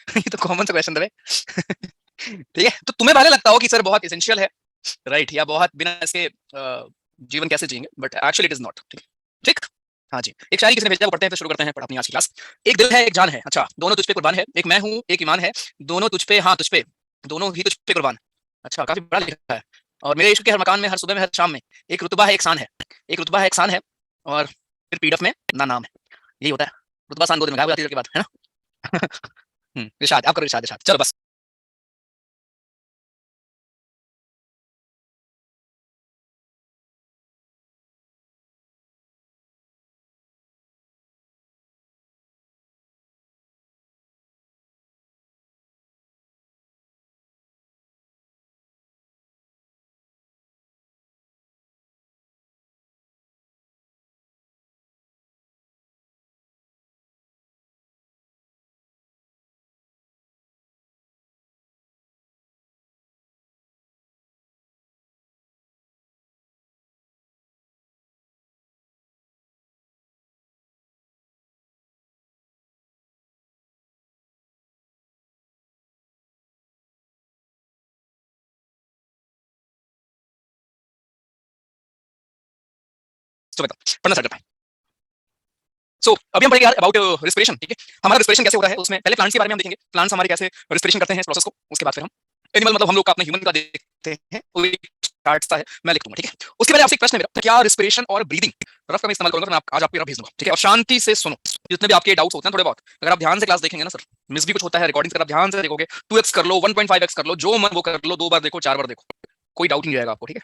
ये तो कॉमन सा क्वेश्चन है। ठीक है, तो तुम्हें पहले लगता हो कि सर बहुत इसेंशियल है, राइट, या बहुत बिना इसके जीवन कैसे जिएंगे, but actually it is not. ठीक, ठीक। हाँ जी, एक शायरी किसी ने भेजा, वो पढ़ते हैं फिर शुरू करते हैं अपनी आज की क्लास। एक दिल है एक जान है, अच्छा दोनों तुझ पे कुर्बान है, एक मैं हूँ एक ईमान है, दोनों तुझ पे, हाँ तुझ पे, दोनों ही तुझ पे कुर्बान। अच्छा, काफी बड़ा लिखा है। और मेरे इश्क के हर मकान में, हर सुबह में, हर शाम में, एक रुतबा है एक शान है, एक रुतबा है एक शान है, और फिर पीडफ में ना नाम है। यही होता है, रुतबा शान 2 दिन में गायब हो जाती है के बाद, है ना। इरशाद आप करो, इरशाद इरशाद, चलो बस। तो बताओ, पढ़ना स्टार्ट करते हैं। अभी हम पढ़ेंगे यार अबाउट रिस्पिरेशन। ठीक है, हमारा रिस्पिरेशन कैसे होता है, उसमें पहले प्लांट्स के बारे में हम देखेंगे, प्लांट्स हमारे कैसे रिस्पिरेशन करते हैं इस प्रोसेस को। उसके बाद फिर हम एनिमल मतलब हम लोग का अपना ह्यूमन का देखते हैं, वो एक चार्ट सा है, मैं लिख दूंगा। ठीक है, उसके पहले आपसे एक प्रश्न है मेरा, क्या रिस्पिरेशन और ब्रीदिंग रफ का मैं इस्तेमाल करूंगा, मैं आज आपको भेज दूंगा। ठीक है, और शांति से सुनो, जितने भी आपके डाउट्स होते हैं थोड़े बहुत, अगर आप ध्यान से क्लास देखेंगे ना सर, मिस भी कुछ होता है, रिकॉर्डिंग अगर आप ध्यान से देखोगे, 2x कर लो, 1.5x कर लो, जो मन वो कर लो, 2 बार देखो, 4 बार देखो, कोई डाउट नहीं रहेगा आपको। ठीक है,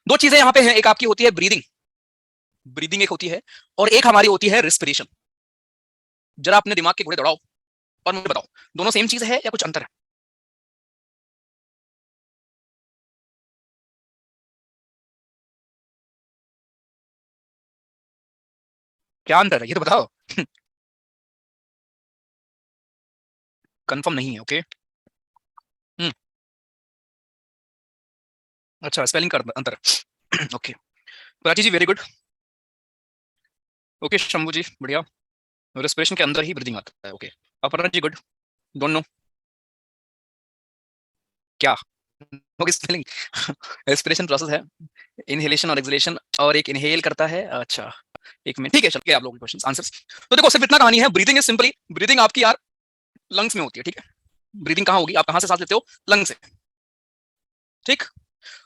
दो चीजें यहाँ पे हैं, एक आपकी होती है ब्रीदिंग, ब्रीदिंग एक होती है, और एक हमारी होती है रिस्पिरेशन। जरा अपने दिमाग के घोड़े दौड़ाओ और मुझे बताओ, दोनों सेम चीज है या कुछ अंतर है? क्या अंतर है ये तो बताओ। कंफर्म नहीं है, ओके। हम्म, अच्छा, स्पेलिंग का अंतर है। Okay, Prachi ji very good. Okay Shambhu ji बढ़िया, रेस्पिरेशन के अंदर ही ब्रीदिंग आता है, okay. Aparna ji good, don't know क्या होगी स्पेलिंग। रेस्पिरेशन प्रोसेस है, इनहेलेशन और एक्सहेलेशन, और एक इनहेल करता है, अच्छा एक मिनट, ठीक है चलिए आप लोगों के क्वेश्चन आंसर्स। तो देखो सिर्फ इतना कहानी है, ब्रीदिंग इज सिंपली, ब्रीदिंग आपकी यार लंग्स में होती है। ठीक है, ब्रीदिंग कहाँ होगी, आप कहाँ से सांस लेते हो, लंग से। ठीक,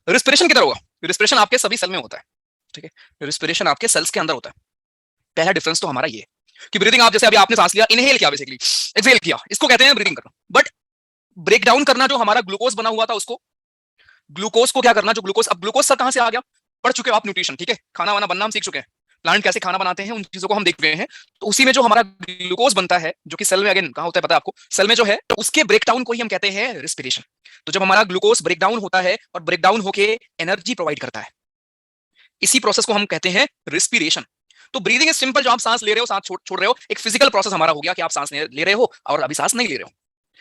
रिस्पिरेशन किधर होगा, रिस्पिरेशन आपके सभी सेल में होता है। ठीक है, रिस्पिरेशन आपके सेल्स के अंदर होता है। पहला डिफरेंस तो हमारा ये है कि ब्रीदिंग आप जैसे अभी आपने सांस लिया, इनहेल किया बेसिकली, एक्सहेल किया, इसको कहते हैं ब्रीदिंग करना। बट ब्रेक डाउन करना, जो हमारा ग्लूकोज बना हुआ था उसको, ग्लूकोज को क्या करना, जो ग्लूकोज, अब ग्लूकोज सर कहां से आ गया, पढ़ चुके हो आप न्यूट्रिशन, ठीक है, खाना वाना बनना हम सीख चुके हैं, प्लांट कैसे खाना बनाते हैं उन चीजों को हम देख रहे हैं। तो उसी में जो हमारा ग्लूकोज बनता है, जो कि सेल में अगेन कहां होता है पता है आपको, सेल में जो है, तो उसके ब्रेकडाउन को ही हम कहते हैं रिस्पिरेशन। तो जब हमारा ग्लूकोज ब्रेकडाउन होता है और ब्रेकडाउन होके एनर्जी प्रोवाइड करता है, इसी प्रोसेस को हम कहते हैं रिस्पिरेशन। तो ब्रीदिंग इज सिंपल, जो आप सांस ले रहे हो, सांस छोड़ रहे हो, एक फिजिकल प्रोसेस हमारा हो गया कि आप सांस ले रहे हो और अभी सांस नहीं ले रहे हो।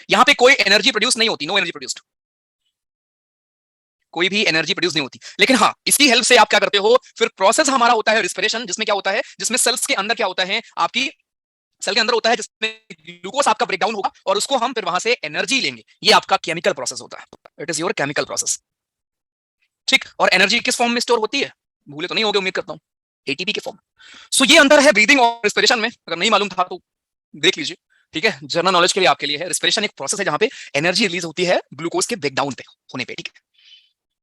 यहाँ पे कोई एनर्जी प्रोड्यूस नहीं होती, नो एनर्जी प्रोड्यूस्ड, कोई भी एनर्जी प्रोड्यूस नहीं होती। लेकिन हाँ, इसकी हेल्प से आप क्या करते हो, फिर प्रोसेस हमारा होता है रिस्पिरेशन, जिसमें क्या होता है, जिसमें सेल्स के अंदर क्या होता है, आपकी सेल के अंदर होता है, जिसमें ग्लूकोज आपका ब्रेकडाउन होगा और उसको हम फिर वहां से एनर्जी लेंगे। ये आपका केमिकल प्रोसेस होता है, it is your chemical process. ठीक, और एनर्जी किस फॉर्म में स्टोर होती है, भूले तो नहीं होगे उम्मीद करता हूँ, एटीपी के फॉर्म। सो ये अंतर है ब्रीदिंग और रिस्पिरेशन में, अगर नहीं मालूम था तो देख लीजिए। ठीक है, जनरल नॉलेज के लिए आपके लिए है, रिस्पिरेशन एक प्रोसेस है जहां पे एनर्जी रिलीज होती है ग्लूकोज के ब्रेकडाउन पे होने पे। ठीक है,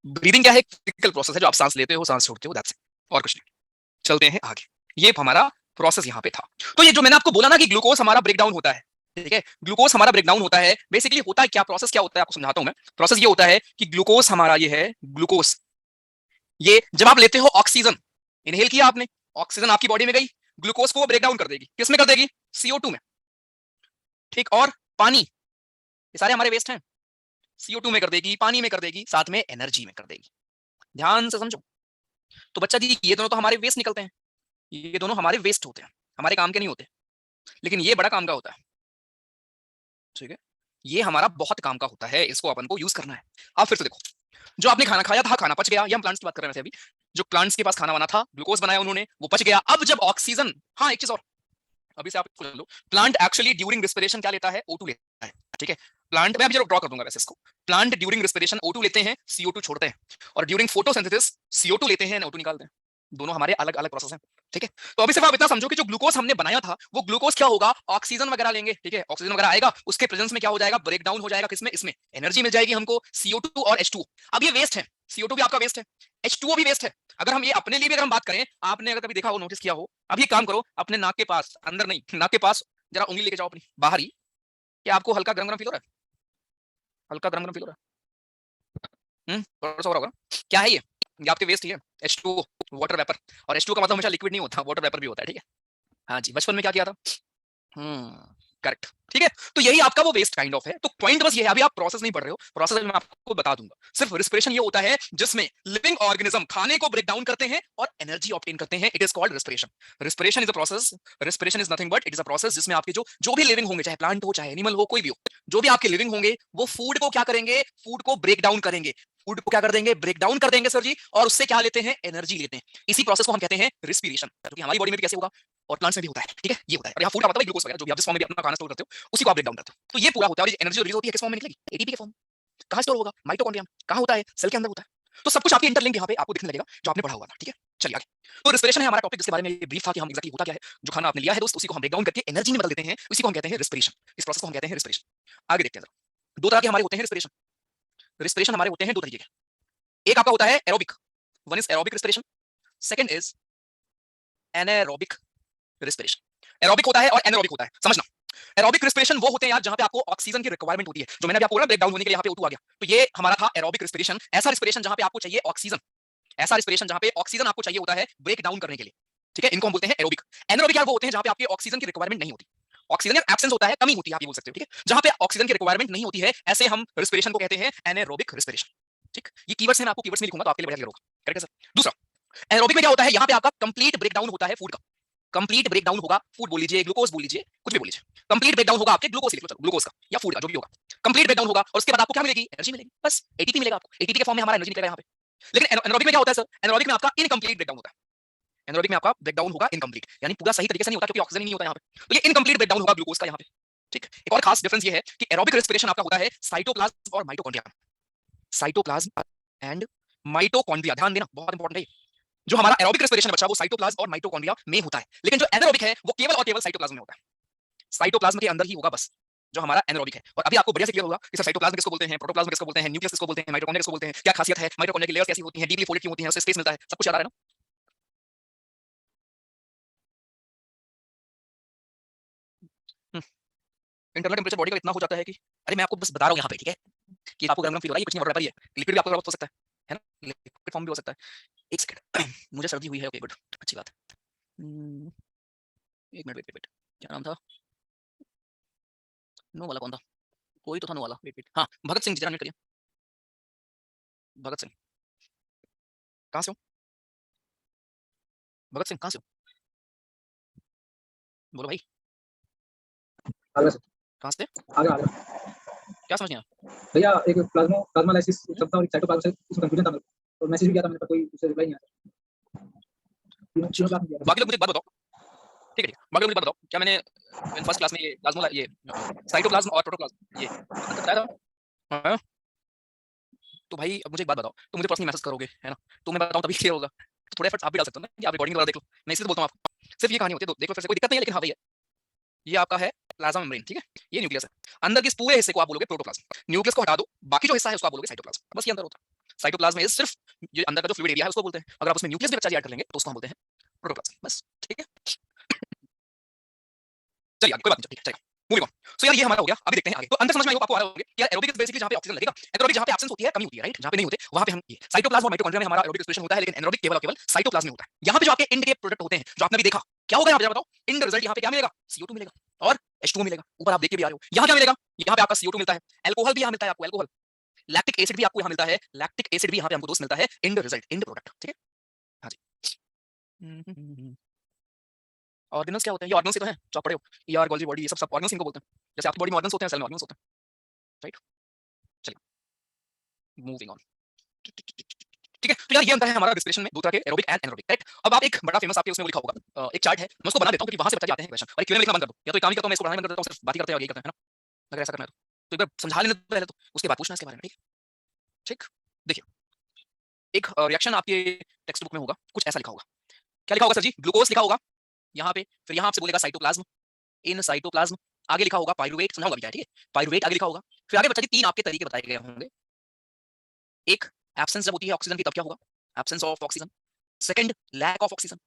ब्रीदिंग क्या है, एक फिजिकल प्रोसेस है, जो आप सांस लेते हो सांस छोड़ते हो, दैट्स इट, और कुछ नहीं। चलते हैं आगे, ये हमारा प्रोसेस यहाँ पे था। तो ये जो मैंने आपको बोला ना कि ग्लूकोज हमारा ब्रेकडाउन होता है, ठीक है, ग्लूकोज हमारा ब्रेकडाउन होता है, बेसिकली होता है क्या, प्रोसेस क्या होता है आपको समझाता हूं मैं। प्रोसेस ये होता है कि ग्लूकोज हमारा ये है, ग्लूकोज, ये जब आप लेते हो ऑक्सीजन, इनहेल किया आपने, ऑक्सीजन आपकी बॉडी में गई, ग्लूकोज को ब्रेक डाउन कर देगी, किसमें कर देगी, CO2 में। ठीक, और पानी, ये सारे हमारे वेस्ट हैं, CO2 में कर देगी, पानी में कर देगी, साथ में एनर्जी में कर देगी। ध्यान से समझो। तो बच्चा जी ये दोनों तो हमारे वेस्ट निकलते हैं, ये दोनों हमारे वेस्ट होते हैं, हमारे काम के नहीं होते, लेकिन ये बड़ा काम का होता है। ठीक है, ये हमारा बहुत काम का होता है, इसको अपन को यूज करना है। आप फिर से देखो, जो आपने खाना खाया था, खाना पच गया, ये हम प्लांट्स की बात कर रहे थे अभी, जो प्लांट्स के पास खाना बना था, ग्लूकोज बनाया उन्होंने, वो पच गया। अब जब ऑक्सीजन, हाँ एक चीज और, अभी से आप लो, प्लांट एक्चुअली ड्यूरिंग रिस्पिरेशन क्या लेता है, O2 लेता है। ठीक है। प्लांट में अभी जरा ड्रॉ कर दूंगा वैसे इसको। प्लांट ड्यूरिंग रेस्पिरेशन O2 लेते हैं, CO2 छोड़ते हैं, और ड्यूरिंग फोटोसिंथेसिस CO2 लेते हैं, O2 निकालते हैं। दोनों हमारे अलग अलग प्रोसेस हैं, ठीक है। तो अभी सिर्फ आप इतना समझो कि जो ग्लूकोज हमने बनाया था वो ग्लूकोज क्या होगा, ऑक्सीजन वगैरह लेंगे, ठीक है। ऑक्सीजन वगैरह आएगा, उसके प्रेजेंस में क्या हो जाएगा, ब्रेक डाउन हो जाएगा किसमें, इसमें एनर्जी मिल जाएगी हमको CO2 और H2O। अब ये वेस्ट है, CO2 भी आपका वेस्ट है, H2O भी वेस्ट है। अगर हम ये अपने लिए भी अगर हम बात करें, आपने अगर कभी देखा हो, नोटिस किया हो, अब ये काम करो, अपने नाक के पास, अंदर नहीं, नाक के पास जरा उंगली लेके जाओ अपनी बाहर ही, क्या आपको हल्का गरम गरम फील हो रहा है, हल्का गरम गरम फील हो रहा है, थोड़ा सा हो रहा होगा। क्या है ये आपके वेस्ट ही है, H2O, वाटर वेपर। और H2O का मतलब हमेशा लिक्विड नहीं होता, वाटर वेपर भी होता है, ठीक है। हाँ जी, बचपन में क्या किया था, करेक्ट, ठीक है। तो यही आपका वो वेस्ट काइंड ऑफ है। तो पॉइंट बस ये है, अभी आप प्रोसेस नहीं पढ़ रहे हो, प्रोसेस मैं आपको बता दूंगा। सिर्फ रिस्पिरेशन ये होता है जिसमें लिविंग ऑर्गेनिज्म खाने को ब्रेक डाउन करते हैं और एनर्जी ऑब्टेन करते हैं, it is called respiration. Respiration is a process, respiration is nothing but it is a process जिसमें आपके जो भी लिविंग होंगे, चाहे प्लांट हो चाहे एनिमल हो, कोई भी हो, जो भी आपके लिविंग होंगे वो फूड को क्या करेंगे, फूड को ब्रेक डाउन करेंगे, फूड को क्या कर देंगे, ब्रेक डाउन कर देंगे सर जी, और उससे क्या लेते हैं, एनर्जी लेते हैं। इसी प्रोसेस को हम कहते हैं रिस्पिरेशन, जो कि हमारी बॉडी में भी कैसे होगा और प्लांट्स में भी होता है, ठीक है, ये होता है। और यहाँ फूड का मतलब ग्लूकोज वगैरह जो भी आप जिस फॉर्म में भी अपना खाना स्टोर करते हो उसी को आप ब्रेक डाउन करते हो। तो ये पूरा होता है, और एनर्जी रिलीज होती है किस फॉर्म में निकलेगी, एटीपी के फॉर्म। कहां स्टोर होगा, माइटोकॉन्ड्रिया। कहां होता है, सेल के अंदर होता है। तो सब कुछ आपके इंटरलिंक यहाँ पे आपको दिखने लगेगा जो आपने पढ़ा हुआ था, ठीक है। चलिए आगे। तो रिस्पिरेशन है हमारा टॉपिक, जिसके बारे में ब्रीफ था कि हम एग्जैक्टली होता क्या है, जो खाना आपने लिया है दोस्त उसी को हम ब्रेक डाउन करके एनर्जी में बदल देते हैं, उसी को हम कहते हैं रिस्पिरेशन। इस प्रोसेस को हम कहते हैं रिस्पिरेशन। आगे देखते हैं जरा। दो तरह के हमारे होते हैं रिस्पिरेशन। रिस्पिरेशन हमारे होते हैं दो तरीके के। एक आपका होता है aerobic, one is aerobic respiration, second is anaerobic respiration. Aerobic होता है और एनारोबिक होता है, समझना। एरोबिक रिस्पिरेशन वो होते हैं यार जहां पे आपको ऑक्सीजन की रिक्वायरमेंट होती है, जो मैंने अभी आपको बोला ब्रेक डाउन होने के लिए यहाँ पे O2 आ गया, तो ये हमारा था एरोबिक रिस्पिरेशन। ऐसा रिस्पिरेशन जहां पे आपको चाहिए ऑक्सीजन, ऐसा रिस्पिरेशन जहां पे ऑक्सीजन आपको चाहिए होता है ब्रेक डाउन करने के लिए, ठीक है, इनको हम बोलते हैं एरोबिक। एनारोबिक यार वो होते हैं जहां पे आपके ऑक्सीजन की रिक्वायरमेंट नहीं होती, ऑक्सीजन का एब्सेंस होता है, कमी होती है, आप ये बोल सकते हो, ठीक है। जहां पे ऑक्सीजन की रिक्वायरमेंट नहीं होती है, ऐसे हम रिस्पिरेशन को कहते हैं एनारोबिक रिस्पिरेशन, ठीक। ये कीवर्ड्स हैं, मैं आपको कीवर्ड्स में लिखूंगा तो आपके लिए बढ़िया क्लियर होगा, करेक्ट है सर। दूसरा, एरोबिक में क्या होता है, यहाँ पे आपका कंप्लीट ब्रेकडाउन होता है फूड का, कंप्लीट ब्रेकडाउन होगा, फूड बोल लीजिए, ग्लूकोज बोल लीजिए, कुछ भी बोल लीजिए, कंप्लीट ब्रेकडाउन होगा आपके ग्लूकोज, लिख लो चलो, ग्लूकोज का या फूड का जो भी होगा, कंप्लीट ब्रेकडाउन होगा, और उसके बाद आपको क्या मिलेगी, एनर्जी मिलेगी, बस एटीपी मिलेगा आपको, एटीपी के फॉर्म में हमारा एनर्जी निकलेगा यहाँ पे। लेकिन एनारोबिक में क्या होता है सर, एनारोबिक में आपका इनकम्प्लीट ब्रेकडाउन होता है, एनारोबिक में आपका ब्रेकडाउन होगा इनकम्प्लीट, यानी पूरा सही तरीके से नहीं होता, क्योंकि ऑक्सीजन ही नहीं होता यहाँ पे, तो ये इनकम्प्लीट ब्रेकडाउन होगा ग्लूकोज का यहाँ पे, ठीक। एक और खास डिफरेंस ये है कि एरोबिक रेस्पिरेशन आपका होता है साइटोप्लाज्म और माइटोकॉन्ड्रिया, साइटोप्लाज्म एंड माइटोकॉन्ड्रिया, ध्यान देना, बहुत इंपॉर्टेंट है। जो हमारा एरोबिक रेस्पिरेशन है बच्चा, वो साइटोप्लाज्म और माइटोकॉन्ड्रिया में होता है, लेकिन जो एनारोबिक है वो केवल और केवल साइटोप्लाज्म में होता है, साइटोप्लाज्म के अंदर ही होगा बस, जो हमारा एनारोबिक है। और अभी आपको बढ़िया से क्लियर होगा कि सर साइटोप्लाज्म किसको बोलते हैं, प्रोटोप्लाज्म किसको बोलते हैं, न्यूक्लियस किसको बोलते हैं, माइटोकॉन्ड्रिया किसको बोलते हैं, क्या खासियत है, माइटोकॉन्ड्रिया की लेयर्स कैसी होती हैं, डीपली फोल्डेड क्यों होती हैं, उससे स्पेस मिलता है, सब कुछ याद आ रहा है ना। इंटरनल टेंपरेचर बॉडी का इतना हो जाता है कि, अरे मैं आपको बस बता रहा हूँ यहाँ पे, ठीक है, कि आपको गरम फील हो रहा है, ये कुछ नहीं, वाटर वेपर ही है, लिक्विड भी आपको हो सकता है ना, लिक्विड फॉर्म भी हो सकता है। एक सेकंड मुझे सर्दी हुई है, ओके गुड, अच्छी बात है। एक मिनट, वेट वेट वेट, क्या नाम था, नो वाला कौन था, कोई तो था नो वाला, वेट वेट, हाँ भगत सिंह जी, जरा करिए, भगत सिंह, कहाँ से हो, भगत सिंह कहाँ से हो, बोलो भाई, कहाँ से, क्या समझ नहीं आया भैया। एक प्लाज्मोलाइसिस शब्द था और एक साइटोप्लाज्म से इसमें कंफ्यूजन था मेरे को, और मैसेज भी किया था मैंने, पर कोई उससे रिप्लाई नहीं आया। बाकी लोग मुझे एक बात बताओ, ठीक है ठीक, बाकी लोग मुझे बात बताओ, क्या मैंने फर्स्ट क्लास में ये प्लाज्मो, ये साइटोप्लाज्म और प्रोटोप्लाज्म ये बताया था, हाँ? तो भाई अब मुझे एक बात बताओ, तो मुझे पर्सनली मैसेज करोगे है ना, तो मैं बताऊं तभी क्लियर होगा, तो थोड़े एफर्ट्स आप भी डाल सकते हो ना, कि आप रिकॉर्डिंग वगैरह देख लो, मैं इसलिए बोलता हूँ आपको, सिर्फ ये कहानी होती है, तो देख लो फिर से, कोई दिक्कत नहीं है, लेकिन हाँ भैया ये आपका है प्लाज्मा मेम्ब्रेन, ठीक है, ये न्यूक्लियस है, अंदर के इस पूरे हिस्से को आप बोलोगे प्रोटोप्लाज्म, न्यूक्लियस को हटा दो, बाकी जो हिस्सा है उसको आप बोलोगे साइटोप्लाज्म, बस ये अंदर होता है। साइटोप्लाज्म में सिर्फ ये अंदर का जो फ्लूइड एरिया है उसको बोलते हैं, अगर आप उसमें न्यूक्लियस भी बच्चा ऐड कर लेंगे तो उसको हम बोलते हैं प्रोटोप्लाज्म, बस ठीक है। चलिए आगे, कोई बात नहीं, ठीक है चलिए, मूविंग ऑन। सो यार ये हमारा हो गया, अभी देखते हैं आगे, तो अंदर समझ में आपको आ रहा होगा कि यार एरोबिक इज बेसिकली जहां पे ऑक्सीजन लगेगा, एनारोबिक जहां पे एब्सेंस होती है, कमी होती है, राइट, जहां पे नहीं होते वहां पे हम ये साइटोप्लाज्म और माइटोकॉन्ड्रिया में हमारा एरोबिक रेस्पिरेशन होता है, लेकिन एनारोबिक केवल और केवल साइटोप्लाज्म में होता है। यहाँ पे जो आपके इंड के प्रोडक्ट होते हैं, जो आपने अभी देखा, क्या होगा यहाँ पे बताओ, इंड रिजल्ट यहाँ पे क्या मिलेगा, CO2 मिलेगा और H2O मिलेगा, ऊपर आप देख के भी आ रहे हो, यहाँ क्या मिलेगा, यहाँ पे आपका CO2 मिलता है, अल्कोहल भी यहाँ मिलता है आपको, अल्कोहल, लैक्टिक एसिड भी आपको यहाँ मिलता है, लैक्टिक एसिड भी यहाँ पे हमको दोस्त मिलता है, इंड रिजल्ट, इंड प्रोडक्ट, ठीक है। हाँ जी, ऑर्गेनल्स क्या होते हैं, ये ऑर्गेनल्स ही तो हैं जो आप पढ़े हो, ईआर, गोल्जी बॉडी, ये सब सब ऑर्गेनल्स इनको बोलते हैं, जैसे आपकी बॉडी में ऑर्गेनल्स होते हैं, सेल में ऑर्गेनल्स होते हैं, राइट। चलिए मूविंग ऑन, ठीक है। तो यार ये अंतर है हमारा रिस्पिरेशन में, दो तरह के एरोबिक एंड एनारोबिक, राइट। अब आप एक बड़ा फेमस आपके उसमें वो लिखा होगा, एक चार्ट है, मैं उसको बना देता हूं क्योंकि वहां से बच्चे आते हैं क्वेश्चन, और क्वेश्चन में लिखना बंद कर दो, या तो एक काम ही करता हूं मैं, इसको पढ़ाना बंद करता हूं, सिर्फ बात ही करते हैं और यही करते हैं ना, अगर ऐसा करना है तो तो एक बार समझा लेने पहले, तो उसके बाद पूछना इसके बारे में, ठीक ठीक। देखिए, एक रिएक्शन आपके टेक्स्ट बुक में होगा, कुछ ऐसा लिखा होगा। क्या लिखा होगा सर जी? ग्लूकोज लिखा होगा यहाँ पे, फिर यहाँ आपसे बोलेगा साइटोप्लाज्म, इन साइटोप्लाज्म, आगे लिखा होगा पाइरुवेट, समझाऊंगा भी क्या है, ठीक है, पाइरुवेट आगे लिखा होगा। फिर आगे बच्चा जी 3 आपके तरीके बताए गए होंगे। एक, एब्सेंस जब होती है ऑक्सीजन की तब क्या होगा? Absence of oxygen. Second, lack of oxygen,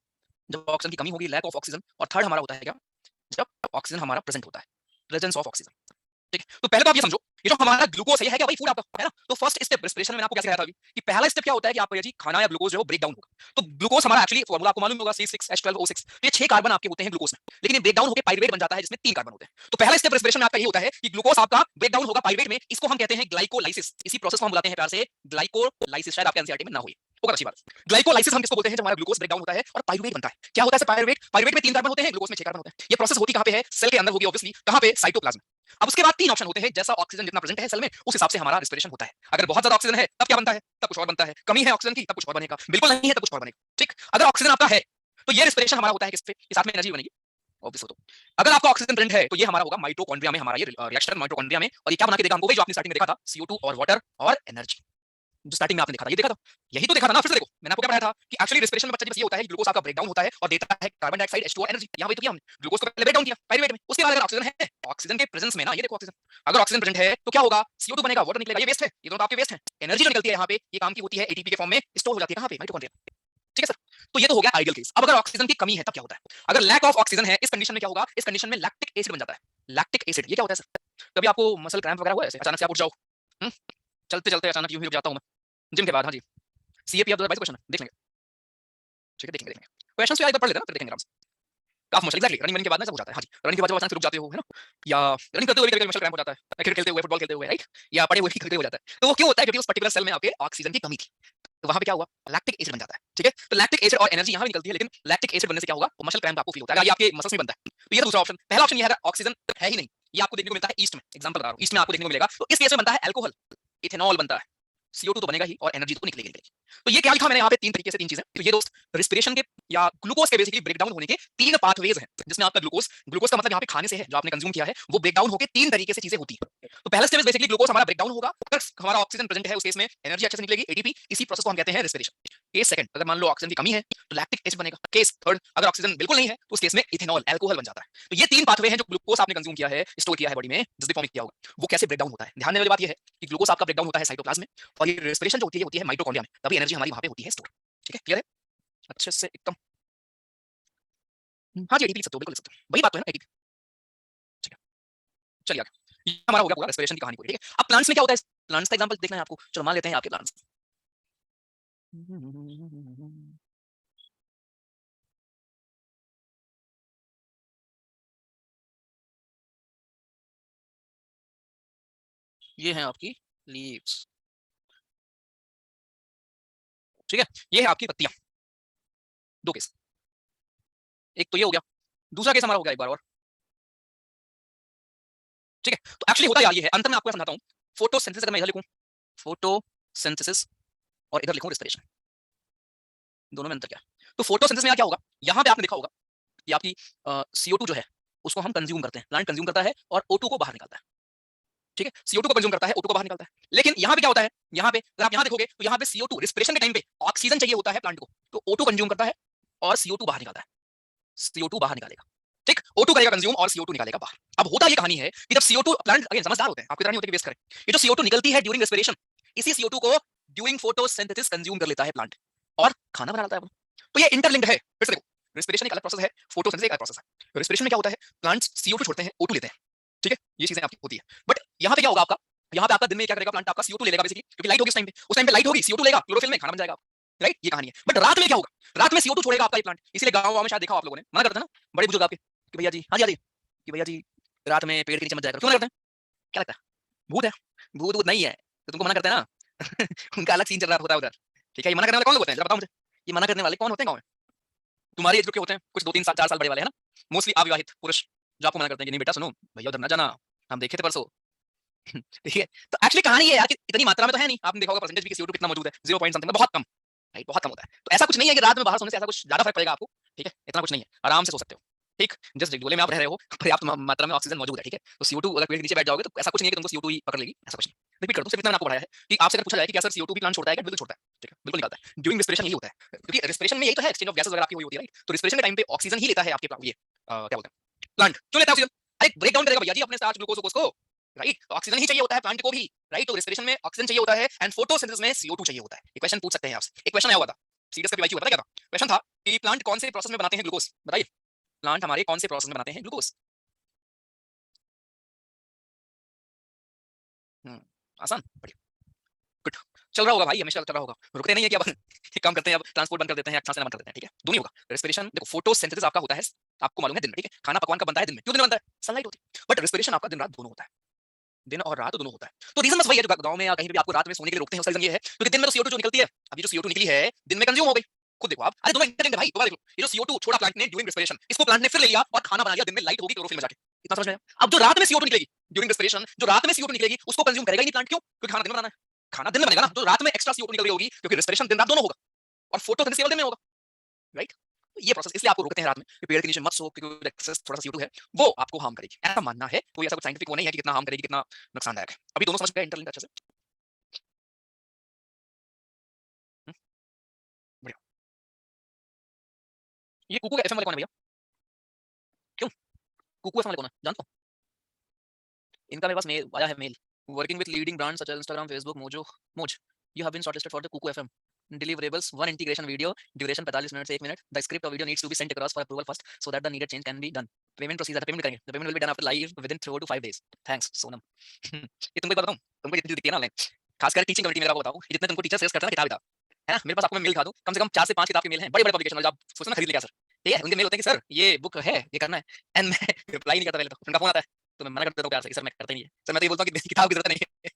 जब ऑक्सीजन की कमी होगी, लैक ऑफ ऑक्सीजन। और थर्ड हमारा होता है क्या? जब ऑक्सीजन हमारा प्रेजेंट होता है, प्रेजेंस ऑफ ऑक्सीजन। ठीक है, तो पहले तो आप ये समझो, ये जो हमारा ग्लूकोज है क्या भाई फूड आपका, है ना? तो फर्स्ट स्टेप रेस्पिरेशन में मैंने आपको क्या सिखाया था अभी, कि पहला स्टेप क्या होता है कि आपका ये जी खाना या ग्लूकोज जो है ब्रेक डाउन होगा। तो ग्लूकोज हमारा एक्चुअली फार्मूला आपको मालूम होगा C6H12O6, तो ये 6 कार्बन आपके होते हैं ग्लूकोज में, लेकिन ये ब्रेक डाउन होकर पाइरुवेट बन जाता है जिसमें 3 कार्बन होते हैं। तो पहला स्टेप रेस्पिरेशन में आपका ये होता है कि ग्लूकोज आपका ब्रेक डाउन होगा पाइरुवेट में, इसको हम कहते हैं ग्लाइकोलाइसिस। इसी प्रोसेस को हम बुलाते हैं प्यार से ग्लाइकोलाइसिस, शायद आपके एनसीईआरटी में ना हुई होगा, अच्छी बात। ग्लाइकोलाइसिस हम किसको बोलते हैं? जब हमारा ग्लूकोज ब्रेक डाउन होता है और पाइरुवेट बनता है। क्या होता है पाइरुवेट? पाइरुवेट में 3 कार्बन होते हैं, ग्लूकोज में 6 कार्बन होते हैं। ये प्रोसेस होती कहां पे है? सेल के अंदर होगी ऑब्वियसली, कहां पे? साइटोप्लाज्म। अब उसके बाद 3 ऑप्शन होते हैं, जैसा ऑक्सीजन जितना प्रेजेंट है सेल में उस हिसाब से हमारा रेस्पिरेशन होता है। अगर बहुत ज्यादा ऑक्सीजन है तब क्या बनता है? तब कुछ और बनता है। कमी है ऑक्सीजन की तब कुछ और बनेगा, बिल्कुल नहीं है तब कुछ और बनेगा, ठीक। अगर ऑक्सीजन आपका है तो ये रेस्पिरेशन हमारा होता है किस पे? के साथ में एनर्जी बनेगी, ऑब्वियस हो। तो अगर आपका ऑक्सीजन प्रेजेंट है तो ये हमारा होगा माइटोकॉन्ड्रिया में, हमारा ये रिएक्शन माइटोकॉन्ड्रिया में। और ये क्या बना के देगा हमको? वही जो आपने स्टार्टिंग में देखा था, CO2 और वाटर और एनर्जी, जो स्टार्टिंग में आपने देखा था, ये देखा था, यही तो देखा था ना। फिर से देखो, मैंने आपको क्या बताया था कि एक्चुअली रेस्पिरेशन में बच्चा जी ये होता है कि ग्लूकोज आपका ब्रेक डाउन होता है और देता है कार्बन डाइऑक्साइड H2O एनर्जी। यहां पे तो किया हमने, ग्लूकोज को पहले ब्रेक डाउन किया पाइरुवेट में, उसके बाद अगर ऑक्सीजन है, ऑक्सीजन के प्रेजेंस में ना, ये देखो ऑक्सीजन, अगर ऑक्सीजन प्रेजेंट है तो क्या होगा? CO2 बनेगा, वाटर निकलेगा, ये वेस्ट है, ये दोनों तो आपके वेस्ट हैं। एनर्जी जो निकलती है यहाँ पे, ये काम की होती है ATP के फॉर्म में स्टोर हो जाती है, कहां पे? माइटोकॉन्ड्रिया, ठीक है सर। तो ये तो हो गया आइडियल केस। अब अगर ऑक्सीजन की कमी है तब क्या होता है? अगर लैक ऑफ ऑक्सीजन है, इस कंडीशन में क्या होगा? इस कंडीशन में लैक्टिक एसिड बन जाता है। लैक्टिक एसिड ये क्या होता है सर? कभी आपको मसल क्रैम्प वगैरह हुआ है ऐसे अचानक से आप उठ जाओ, चलते चलते अचानक यूं ही रुक जाता हूं मैं जिम के बाद, हाँ जी, सीएपी आप 2022 क्वेश्चन देख लेंगे, ठीक है, देखेंगे देखेंगे क्वेश्चन तो यार एक बार पढ़ लेना, फिर देखेंगे आराम से। काफ मसल एग्जैक्टली रनिंग के बाद में सब हो जाता है, हाँ जी, रनिंग के बाद जब अचानक से रुक जाते हो, है ना, या रनिंग करते हुए कभी मसल क्रैम्प हो जाता है, क्रिकेट खेलते हुए, फुटबॉल खेलते हुए, राइट, या पड़े हुए भी खेलते हुए हो जाता है। तो वो क्यों होता है? क्योंकि उस पर्टिकुलर सेल में आपके ऑक्सीजन की कमी थी, तो वहां पे क्या हुआ? लैक्टिक एसिड बन जाता है, ठीक है। तो लैक्टिक एसिड और एनर्जी यहां भी निकलती है, लेकिन लैक्टिक एसिड बनने से क्या होगा? वो मसल क्रैम्प आपको फील होता है, ये आपके मसल्स में बनता है। तो ये दूसरा ऑप्शन। पहला ऑप्शन ये है, ऑक्सीजन है ही नहीं, ये आपको देखने को मिलता है ईस्ट में, एग्जांपल बता रहा हूं, ईस्ट में आपको देखने को मिलेगा। तो इस केस में बनता है अल्कोहल, इथेनॉल बनता है, CO2 तो बनेगा ही और एनर्जी तो निकलेगी निकलेगी। तो ये क्या लिखा मैंने यहाँ पे? 3 तरीके से 3 चीजें। तो ये दोस्त रेस्पिरेशन के या ग्लूकोज के बेसिकली ब्रेकडाउन होने के 3 पाथवेज हैं, जिसमें आपका ग्लूकोज, ग्लूकोज का मतलब यहाँ पे खाने से है, जो आपने कंज्यूम किया है, वो ब्रेकडाउन होकर 3 तरीके से चीजें होती है। तो पहला स्टेप बेसिकली ग्लूकोज हमारा ब्रेकडाउन होगा, अगर हमारा ऑक्सीजन प्रेजेंट है उस केस में एनर्जी अच्छे से निकलेगी, ATP, इसी प्रोसेस को हम कहते हैं रेस्पिरेशन। केस सेकंड, अगर मान लो ऑक्सीजन की कमी है तो लैक्टिक एसिड बनेगा। केस थर्ड, अगर ऑक्सीजन बिल्कुल नहीं है तो उस केस में इथेनॉल, अल्कोहल बन जाता है। तो ये 3 पाथवे हैं जो ग्लूकोज आपने कंज्यूम किया है, स्टोर किया है बॉडी में, जिस भी फॉर्म में किया होगा, वो कैसे ब्रेकडाउन होता है। ध्यान देने वाली बात ये है कि ग्लूकोज आपका ब्रेकडाउन होता है साइटोप्लाज्म में, और ये रेस्पिरेशन जो होती है माइटोकॉन्ड्रिया में, तभी एनर्जी हमारी वहां पे होती है स्टोर, ठीक है, क्लियर है अच्छे से एकदम। हाँ जी, ATP लिख सकते हो, बिल्कुल लिख सकते हो, वही बात तो है ना, ATP, ठीक है। चलिए आगे, ये हमारा हो गया पूरा रेस्पिरेशन की कहानी पूरी, ठीक है। अब प्लांट्स में क्या होता है? प्लांट्स का एग्जांपल देखना है आपको, चलो मान लेते हैं आपके प्लांट्स। ये है आपकी लीव्स, ठीक है, ये है आपकी पत्तियां। 2 केस, एक तो ये हो गया, दूसरा केस हमारा हो गया एक बार और, ठीक है। तो एक्चुअली होता यार ये है, अंतर में आपको समझाता हूं। फोटोसिंथेसिस, अगर मैं इधर लिखूं फोटोसिंथेसिस और इधर लिखूं रेस्पिरेशन, दोनों में अंतर क्या है? तो फोटोसिंथेसिस में क्या होगा? यहां पे आपने देखा होगा कि आपकी CO2 जो है उसको हम कंज्यूम करते हैं, प्लांट कंज्यूम करता है और O2 को बाहर निकालता है, ठीक है। CO2 को कंज्यूम करता है, O2 को बाहर निकालता है। लेकिन यहाँ पे क्या होता है? यहाँ पे अगर आप यहाँ देखोगे तो यहाँ पे CO2 रिस्पिरेशन के टाइम पे ऑक्सीजन चाहिए होता है प्लांट को, तो O2 कंज्यूम करता है और CO2 बाहर निकालता है, CO2 बाहर निकालेगा, ठीक। O2 करेगा कंज्यूम और CO2 निकालेगा बाहर। अब होता ये कहानी है कि जब CO2, प्लांट अगेन समझदार होते हैं, आपकी तरह नहीं होते कि वेस्ट करें। ये जो CO2 निकलती है ड्यूरिंग रेस्पिरेशन, इसी CO2 को ड्यूरिंग फोटोसिंथेसिस कंज्यूम कर लेता है प्लांट और खाना बना लेता है। तो ये इंटरलिंक्ड है। फिर से देखो, रेस्पिरेशन एक अलग प्रोसेस है, फोटोसिंथेसिस एक अलग प्रोसेस है। रेस्पिरेशन में क्या होता है? प्लांट्स CO2 छोड़ते हैं, O2 लेते हैं, ठीक है, ये चीजें आपकी होती है। बट यहाँ पे क्या होगा आपका? यहाँ पे आपका दिन में क्या करेगा प्लांट? आपका CO2 ले लेगा बेसिकली, क्योंकि लाइट होगी उस टाइम पे, लाइट होगी, CO2 लेगा, क्लोरोफिल में खाना बन जाएगा, राइट, ये कहानी है। बट रात में क्या होगा? रात में CO2 छोड़ेगा आपका ये प्लांट, इसीलिए गाँव में शायद देखा आप लोगों ने, मना करते हैं ना बड़े बुजुर्ग आपके कि भैया जी, हाँ जी, हाँ जी, कि भैया जी रात में पेड़ के नीचे मत जाया करो। क्यों मना करते हैं? क्या लगता है? भूत है? भूत भूत नहीं है, तो तुमको मना करते हैं ना। उनका अलग सीन चल रहा होता है उधर, ठीक है। ये मना करने वाले कौन लोग होते हैं, जरा बताओ मुझे, ये मना करने वाले कौन होते हैं गाँव में? तुम्हारे एज ग्रुप के होते हैं, कुछ 2-3 साल 4 साल बड़े वाले, है ना, मोस्टली अविवाहित पुरुष, जो आपको मना करते हैं कि नहीं बेटा सुनो, भैया उधर ना जाना, हम देखे थे परसों। ठीक है, तो एक्चुअली कहानी ये है यार कि इतनी मात्रा में तो है नहीं, आपने देखा होगा परसेंटेज भी कि CO2 कितना मौजूद है, 0 पॉइंट समथिंग में, बहुत कम, राइट, बहुत कम होता है। तो ऐसा कुछ नहीं है कि रात में बाहर सोने से ऐसा कुछ ज्यादा फर्क पड़ेगा आपको, ठीक है, इतना कुछ नहीं है, आराम से सो सकते हो, ठीक, जस्ट गोले में आप रह रहे हो, पर्याप्त मात्रा में ऑक्सीजन मौजूद है, ठीक है। तो CO2 अगर पेड़ के नीचे बैठ जाओगे तो ऐसा कुछ नहीं है कि तुमको CO2 ही पकड़ लेगी, ऐसा कुछ नहीं। रिपीट कर दूं, सिर्फ इतना मैंने आपको पढ़ाया है कि आपसे अगर पूछा जाए कि क्या सर CO2 भी प्लांट छोड़ता है क्या? बिल्कुल छोड़ता है, ठीक है, बिल्कुल निकालता है। ड्यूरिंग रिस्पिरेशन यही होता है, क्योंकि रिस्पिरेशन में यही तो है, एक्सचेंज ऑफ गैसेस वगैरह आपकी हुई होती है, राइट? तो रिस्पिरेशन के टाइम पे ऑक्सीजन ही लेता है आपके ये क्या बोलते हैं प्लांट, क्यों लेता है ऑक्सीजन? अरे ब्रेक डाउन करेगा भैया जी अपने स्टार्च ग्लूकोज को, राइट? तो ऑक्सीजन ही चाहिए होता है प्लांट को भी, राइट? तो रिस्पिरेशन में ऑक्सीजन चाहिए होता है एंड फोटोसिंथेसिस में CO2 चाहिए होता है। ये क्वेश्चन पूछ सकते हैं आपसे। एक क्वेश्चन आया हुआ था सीरियस का PYQ, पता क्या था? क्वेश्चन था कि प्लांट कौन से प्रोसेस में बनाते हैं ग्लूकोज, बताइए। प्लांट हमारे कौन से प्रोसेस में बनाते हैं ग्लूकोज? आसान, बढ़िया, गुड। चल रहा होगा भाई, हमेशा चल रहा होगा, रुकते नहीं है कि अब एक काम करते हैं, अब ट्रांसपोर्ट बंद कर देते हैं, सांस लेना बंद कर देते हैं, ठीक है? दोनों ही होगा। रेस्पिरेशन देखो, फोटोसिंथेसिस आपका होता है, आपको मालूम है दिन में, ठीक है? खाना पकवान का बनता है दिन में, क्यों दिन में बनता है? सनलाइट होती है। बट रेस्पिरेशन आपका दिन रात दोनों होता है, दिन और रात दोनों होता है। तो रीजन बस वही है, जो गांव में या कहीं भी आपको रात में सोने के लिए रोकते हैं, उसका रीजन ये है क्योंकि दिन में तो CO2 जो निकलती है, अभी जो CO2 निकली है दिन में कंज्यूम हो गई, खुद देखो आप, अरे दोनों इंटरलिंक्ड है भाई, दोबारा देख लो, ये जो CO2 छोड़ा प्लांट ने ड्यूरिंग रेस्पिरेशन, इसको प्लांट ने फिर ले लिया और खाना बना लिया, दिन में लाइट होगी क्लोरोफिल में जाके, इतना समझ में आया? अब जो रात में CO2 निकलेगी ड्यूरिंग रेस्पिरेशन, जो रात में CO2 निकलेगी उसको कंज्यूम करेगा ही नहीं प्लांट, क्यों? क्योंकि खाना दिन में बनाना है, खाना दिन में बनेगा ना, तो रात में एक्स्ट्रा CO2 निकल रही होगी क्योंकि रेस्पिरेशन दिन रात दोनों होगा और फोटोसिंथेसिस केवल दिन में होगा, राइट? तो ये प्रोसेस इसलिए आपको रोकते हैं रात में कि पेड़ के नीचे मत सो, क्योंकि एक्सेस थोड़ा सा CO2 है वो आपको हार्म करेगी, ऐसा मानना है। कोई ऐसा कुछ साइंटिफिक वो नहीं है कि कितना हार्म करेगी, कितना नुकसानदायक है। अभी दोनों समझ गए इंटरलिंक अच्छे से? हम्म, बढ़िया। ये कुकू FM वाले कौन है भैया? क्यों कुकू FM वाले कौन है, जानते हो? इनका मेरे पास मेल आया है, mail. Working with leading brands such as Instagram, Facebook, Moj, you have been shortlisted for the Kuku FM deliverables, one integration video, duration 45 minute से 1 minute, the script of video needs to be sent across for approval first so that the needed change can be done, payment procedure, payment करेंगे, the payment will be done after live within 4 to 5 days, thanks Sonam. ये तुमको एक बात बताऊं, तुमको जितनी दिखती है ना ऑनलाइन, खासकर टीचिंग कम्युनिटी में, अगर बताऊं जितने तुमको टीचर सजेस्ट करते हैं ना किताब, है ना, मेरे पास आपको मैं मेल दिखा दूं, कम से कम 4 से 5 किताब के मेल हैं, बड़े बड़े पब्लिकेशन वाले, आप सोचो ना खरीद लेगा सर, ठीक है? उनके मेल होते हैं कि सर ये बुक है, ये करना है, एंड मैं रिप्लाई नहीं करता, पहले तो उनका फोन आता है तो मैं मना कर देता हूँ प्यार से कि सर मैं करता ही नहीं है, सर मैं तो ये बोलता हूँ कि किताब की जरूरत नहीं है।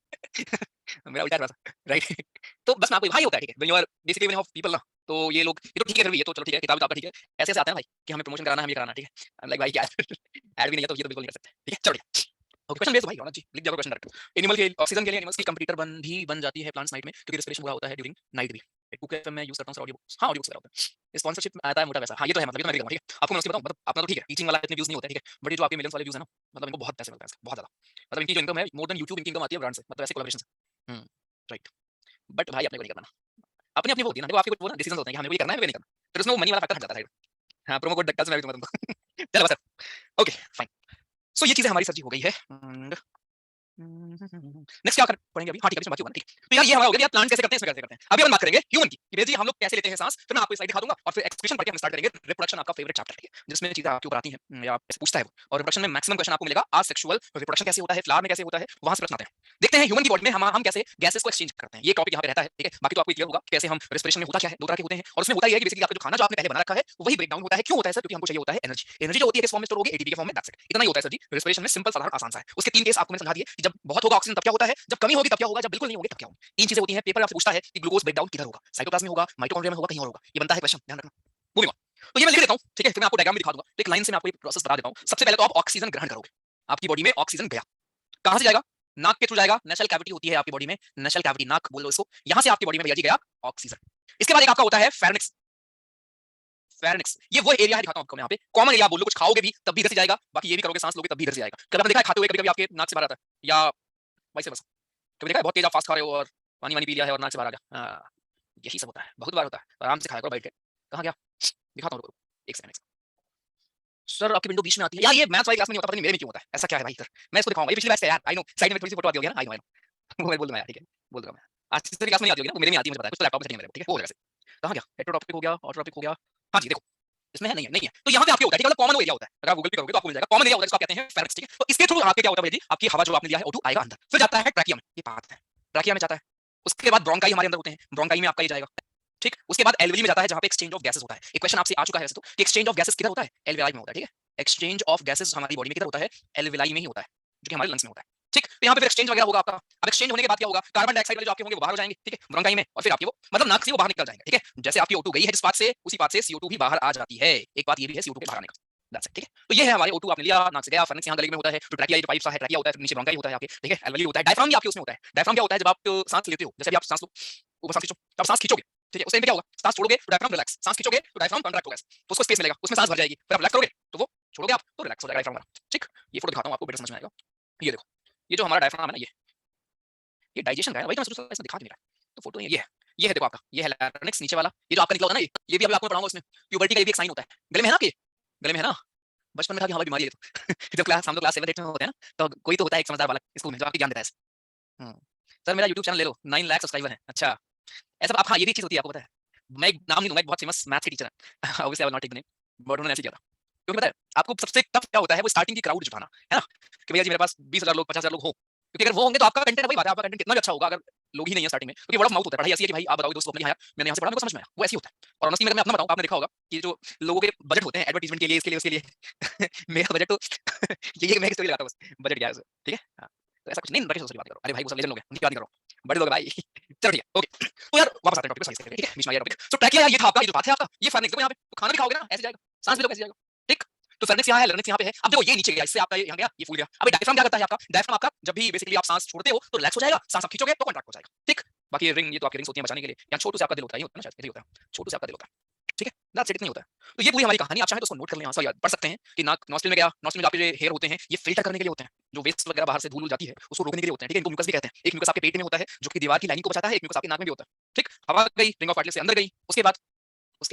मेरा उल्टा है थोड़ा सा, राइट? तो बस मैं आपको भाई होता है, ठीक है? When you are basically when you have people ना, तो ये लोग ये तो ठीक है, फिर भी ये तो चलो ठीक है, किताब आपका ठीक है, ऐसे ऐसे आते हैं भाई कि हमें प्रमोशन कराना है, हमें ये कराना है, ठीक है? आई एम लाइक भाई क्या ऐड भी नहीं है तो ये तो बिल्कुल नहीं कर सकते, ठीक है? चलो ठीक है। ओके, क्वेश्चन बेस्ड भाई रौनक जी, लिख दिया क्वेश्चन डायरेक्ट। एनिमल के ऑक्सीजन के लिए एनिमल्स की कंपटीटर बन जाती है प्लांट्स नाइट में, क्योंकि रेस्पिरेशन पूरा होता है ड्यूरिंग नाइट भी। कुक एफएम में यूज करता हूं सर, ऑडियो बुक्स, हां ऑडियो बुक्स वगैरह होते हैं, स्पॉन्सरशिप आता है मोटा पैसा, हां ये तो है, मतलब ये तो मैं भी करूंगा, ठीक है? आपको मैं उसकी बताऊं, मतलब अपना तो ठीक है, टीचिंग वाला इतने व्यूज नहीं होते, ठीक है? बट ये जो आपके मिलियंस वाले व्यूज है ना, मतलब इनको बहुत पैसे मिलते हैं इसके, बहुत ज्यादा, मतलब इनकी जो इनकम है मोर देन यूट्यूब, इनकी इनकम आती है ब्रांड से, मतलब ऐसे कोलैबोरेशन से। राइट। बट भाई अपने को नहीं करना, अपनी अपनी वो होती है ना, देखो आपके कुछ वो ना डिसीजन होते हैं कि हमें को ये करना है, हमें नहीं करना, फिर उसमें वो मनी वाला फैक्टर हट जाता है साइड में। हाँ, प्रोमो कोड कल से मैं भी दूंगा तुमको। चलो बस सर, ओके फाइन। सो ये चीजें हमारी सर जी हो गई है। नेक्स्ट क्या पढ़ेंगे अभी? हाँ ठीक है, बाकी होगा ना, ठीक है। तो यार ये हमारा हो गया, यार प्लांट कैसे करते हैं, इसमें कैसे करते हैं। अभी हम बात करेंगे ह्यूमन की, कि भैया जी हम लोग कैसे लेते हैं सांस, फिर मैं आपको स्लाइड दिखा दूंगा और फिर एक्सप्रेशन पढ़ के हम स्टार्ट करेंगे। रिप्रोडक्शन आपका फेवरेट चैप्टर, ठीक है? जिसमें चीजें आपके ऊपर आती हैं या आपसे पूछता है वो, और रिप्रोडक्शन में मैक्सिमम क्वेश्चन आपको मिलेगा आसेक्सुअल रिप्रोडक्शन कैसे होता है, फ्लावर में कैसे होता है, वहां से प्रश्न आते हैं। देखते हैं ह्यूमन की बॉडी में हम कैसे गैसेस को एक्सचेंज करते हैं, ये टॉपिक यहाँ पे रहता है, ठीक है? बाकी तो आपको क्लियर होगा कैसे हम रेस्पिरेशन में होता क्या है, दो तरह के होते हैं, और उसमें होता ये है कि बेसिकली आपका जो खाना जो आपने पहले बना रखा है वही ब्रेक डाउन होता है। क्यों होता है सर? क्योंकि हमको चाहिए होता है एनर्जी, एनर्जी जो होती है किस फॉर्म में स्टोर होगी, एटीपी के फॉर्म में, दैट्स इट, इतना ही होता है सर जी रेस्पिरेशन में, सिंपल साधारण आसान सा है। उसके तीन केस आपको मैंने समझा दिए कि जब बहुत होगा ऑक्सीजन तब क्या होता है, जब कमी होगी तब क्या होगा, जब बिल्कुल नहीं होगी तब क्या होगा। तीन चीजें होती हैं। पेपर आपसे पूछता है कि ग्लूकोज ब्रेक डाउन किधर होगा, साइटोप्लाज्म में होगा, माइटोकॉन्ड्रिया में होगा, कहीं और होगा, ये बनता है क्वेश्चन, ध्यान रखना। मूविंग ऑन, तो ये मैं लिख देता हूं, ठीक है? फिर मैं आपको डायग्राम भी दिखा दूंगा, एक लाइन से मैं आपको ये प्रोसेस बता देता हूं। सबसे पहले तो आप ऑक्सीजन ग्रहण करोगे, आपकी बॉडी में ऑक्सीजन गया, कहां से जाएगा? नाक के थ्रू जाएगा, नेशनल कैविटी होती है आपकी बॉडी में, नेशनल कैविटी नाक बोल लो इसको, यहां से आपकी बॉडी में भैया जी गया ऑक्सीजन। इसके बाद एक आपका होता है फेरेनिक्स, फेरेनिक्स ये वो एरिया है, दिखाता हूं आपको यहाँ पे, कॉमन एरिया बोल लो, कुछ खाओगे भी तब भी इधर से जाएगा, बाकी ये भी करोगे सांस लोगे तब भी इधर से जाएगा। कभी आपने देखा है खाते हुए कभी कभी आपके नाक से बाहर आता है, या वैसे बस कभी देखा है बहुत तेज आप फास्ट खा रहे हो और पानी वानी पी लिया है और नाक से बाहर आ गया? यही सब होता है, बहुत बार होता है, आराम से खाया करो बैठ के। कहाँ गया? दिखाता हूँ, एक सेकंड। सर आपकी विंडो बीच में आती है यार, ये मैथ्स वाली क्लास में नहीं होता, पता नहीं मेरे में क्यों होता है ऐसा, क्या है भाई सर? मैं इसको दिखाऊंगा, ये पिछली बैच से यार, आई नो साइड में थोड़ी सी फोटो आती होगी ना, आई नो वो मैं बोल दूंगा यार, ठीक है बोल दूंगा मैं। आज से क्लास में नहीं आती होगी ना, वो मेरे में आती है, मुझे पता है, कुछ तो लैपटॉप में सेटिंग है मेरे, ठीक है? वो हो जाएगा। कहाँ गया? हेटेरोटॉपिक हो गया, ऑटोट्रॉपिक हो गया, हाँ जी देखो इसमें है, नहीं है, नहीं है, तो यहाँ पे आपके होता है, ठीक है? मतलब कॉमन एरिया होता है, अगर आप गूगल पे करोगे तो आपको मिल जाएगा, कॉमन एरिया होता है जिसको कहते हैं फेरेनिक्स, ठीक है? तो इसके थ्रू आपके क्या होता है जी, आपकी हवा जो आपने लिया है O2 आएगा अंदर, फिर जाता है ट्रैकिया में, ये पार्ट है, ट्रैकिया में जाता है, उसके बाद ब्रोंकाई हमारे अंदर होते हैं, ब्रोंकाई में आपका ये जाएगा, ठीक? उसके बाद एल्वेली में जाता है, जहां पे एक्सचेंज ऑफ गैसेस होता है। एक क्वेश्चन आपसे आ चुका है वैसे तो कि एक्सचेंज ऑफ गैसेस किधर होता है? एल्वेलाई में होता है, ठीक है? एक्सचेंज ऑफ गैसेस हमारी बॉडी में किधर होता है? एल्वेलाई में ही होता है, जो कि हमारे लंग्स में होता है, ठीक? तो यहाँ पे फिर एक्सचेंज वगैरह होगा आपका। अब एक्सचेंज होने के बाद क्या होगा? कार्बन डाइऑक्साइड वाले जो आपके होंगे वो बाहर हो जाएंगे, ठीक है? ब्रोंकाई में, और फिर आपके वो मतलब नाक से वो बाहर निकल जाएंगे, ठीक है? जैसे आपकी O2 गई है जिस पाथ से, उसी पाथ से CO2 भी बाहर आ जाती है। एक बात ये भी है CO2 के बाहर आने का, दैट्स इट, ठीक है? तो ये है हमारे O2 आपने लिया, नाक से गया, फेरेनिक्स यहाँ गले में होता है, फिर ट्रैकिया ये पाइप सा है, ट्रैकिया होता है, फिर नीचे ब्रोंकाई होता है आपके, ठीक है? एल्वेली होता है, डायफ्राम भी आपके उसमें होता है। डायफ्राम क्या होता है? जब आप सांस लेते हो, जैसे अभी आप सांस लो, ऊपर सांस खींचो, तब सांस खींचोगे, ठीक है? उस टाइम पे क्या होगा? सांस छोड़ोगे तो डायफ्राम रिलैक्स, सांस खींचोगे तो डायफ्राम कॉन्ट्रैक्ट होगा, तो उसको स्पेस मिलेगा, उसमें सांस भर जाएगी, फिर आप रिलैक्स करोगे तो वो छोड़ोगे आप तो रिलैक्स हो जाएगा डायफ्राम हमारा। ठीक, ये फोटो दिखाता हूँ आपको, बेटर समझ में आएगा। ये देखो, ये जो हमारा डायफ्राम है ना, ये डाइजेशन का है, वही तो मैं सोच रहा इसमें दिखा नहीं रहा। तो फोटो ये है देखो आपका, ये है लैरिंक्स नीचे वाला, ये जो आपका निकला होता है ना, ये भी अभी आपको पढ़ाऊंगा उसमें। प्यूबर्टी का ये भी एक साइन होता है। गले में है ना आपके, गले में है ना, बचपन में था कि हमारी बीमारी है तो जब क्लास हम लोग क्लास 7 8 में होते हैं ना, तो कोई तो होता है एक समझदार वाला स्कूल में जो आपको ज्ञान देता है ऐसे। सर मेरा यूट्यूब चैनल ले लो, 9 लाख सब्सक्राइबर है। अच्छा, ऐसा आप, हाँ ये भी चीज होती है आपको पता है। मैं एक नाम नहीं दूंगा, एक बहुत फेमस मैथ्स के टीचर है obviously I will not take the name, but उन्होंने ऐसे किया था। क्योंकि पता है आपको सबसे टफ क्या होता है, वो स्टार्टिंग की क्राउड जुटाना है ना, कि भैया जी मेरे पास 20,000 लोग 50,000 लोग हो, क्योंकि अगर वो होंगे तो आपका कंटेंट वही बात है, आपका कंटेंट कितना भी अच्छा होगा अगर लोग ही नहीं है स्टार्टिंग में, क्योंकि वर्ड ऑफ माउथ होता है। पढ़ाई ऐसी है कि भाई आप बताओ दोस्तों अपने, हाँ यार मैंने यहाँ से पढ़ा, मेरे को समझ में आया, वो ऐसी होता है। और ऑनेस्टली मैं अपना बताऊं, आपने देखा होगा कि जो लोगों के बजट होते हैं एडवर्टाइजमेंट के लिए, इसके लिए उसके लिए मेरा बजट तो ये मैं स्टोरी लगाता हूँ बस, बजट क्या है ठीक है। हाँ, तो ऐसा कुछ नहीं, रखे सोच बात करो, अरे भाई वो सब लेजेंड लोग हैं उनकी बात नहीं करो, बड़े लोग भाई चलो ठीक है ओके। तो यार वापस आते हैं टॉपिक पे, ठीक है बीच में आ गया टॉपिक। तो ट्रैक किया, ये था आपका, ये जो बात है आपका, ये फार्निक्स देखो यहाँ पे, तो खाना भी खाओगे ना ऐसे जाएगा, सांस भी लोगे ऐसे जाएगा। ठीक, तो फार्निक्स यहाँ है, लर्निक्स यहाँ पे है। अब देखो ये नीचे गया, इससे आपका यहाँ गया, ये फूल गया। अब डायफ्राम क्या करता है आपका, डायफ्राम आपका जब भी बेसिकली आप सांस छोड़ते हो तो रिलैक्स हो जाएगा, सांस आप खींचोगे तो कॉन्ट्रैक्ट हो जाएगा। ठीक, बाकी ये रिंग, ये तो आपकी रिंग्स होती है बचाने के लिए, यहाँ छोटू से आपका दिल होता है, ये होता है ना शायद, यही होता है, छोटू से आपका दिल होता है। ठीक है, दैट्स इट, इतना ही होता है। तो ये पूरी हमारी कहानी, आप चाहें तो उसको नोट कर लें, सॉरी पढ़ सकते हैं कि नाक नॉस्ट्रिल में गया, नॉस्ट्रिल में आपके जो हेयर होते हैं ये फिल्टर करने के लिए होते हैं, जो वेस्ट वगैरह बाहर से धूल जाती है उसको रोकने के लिए होते हैं। ठीक है, इनको म्यूकस भी कहते हैं। एक म्यूकस आपके पेट में होता है जो कि दीवार की लाइनिंग को बचाता है, एक म्यूकस आपके नाक में भी होता है। ठीक, हवा गई, रिंग ऑफ कार्टिलेज से अंदर गई, उसके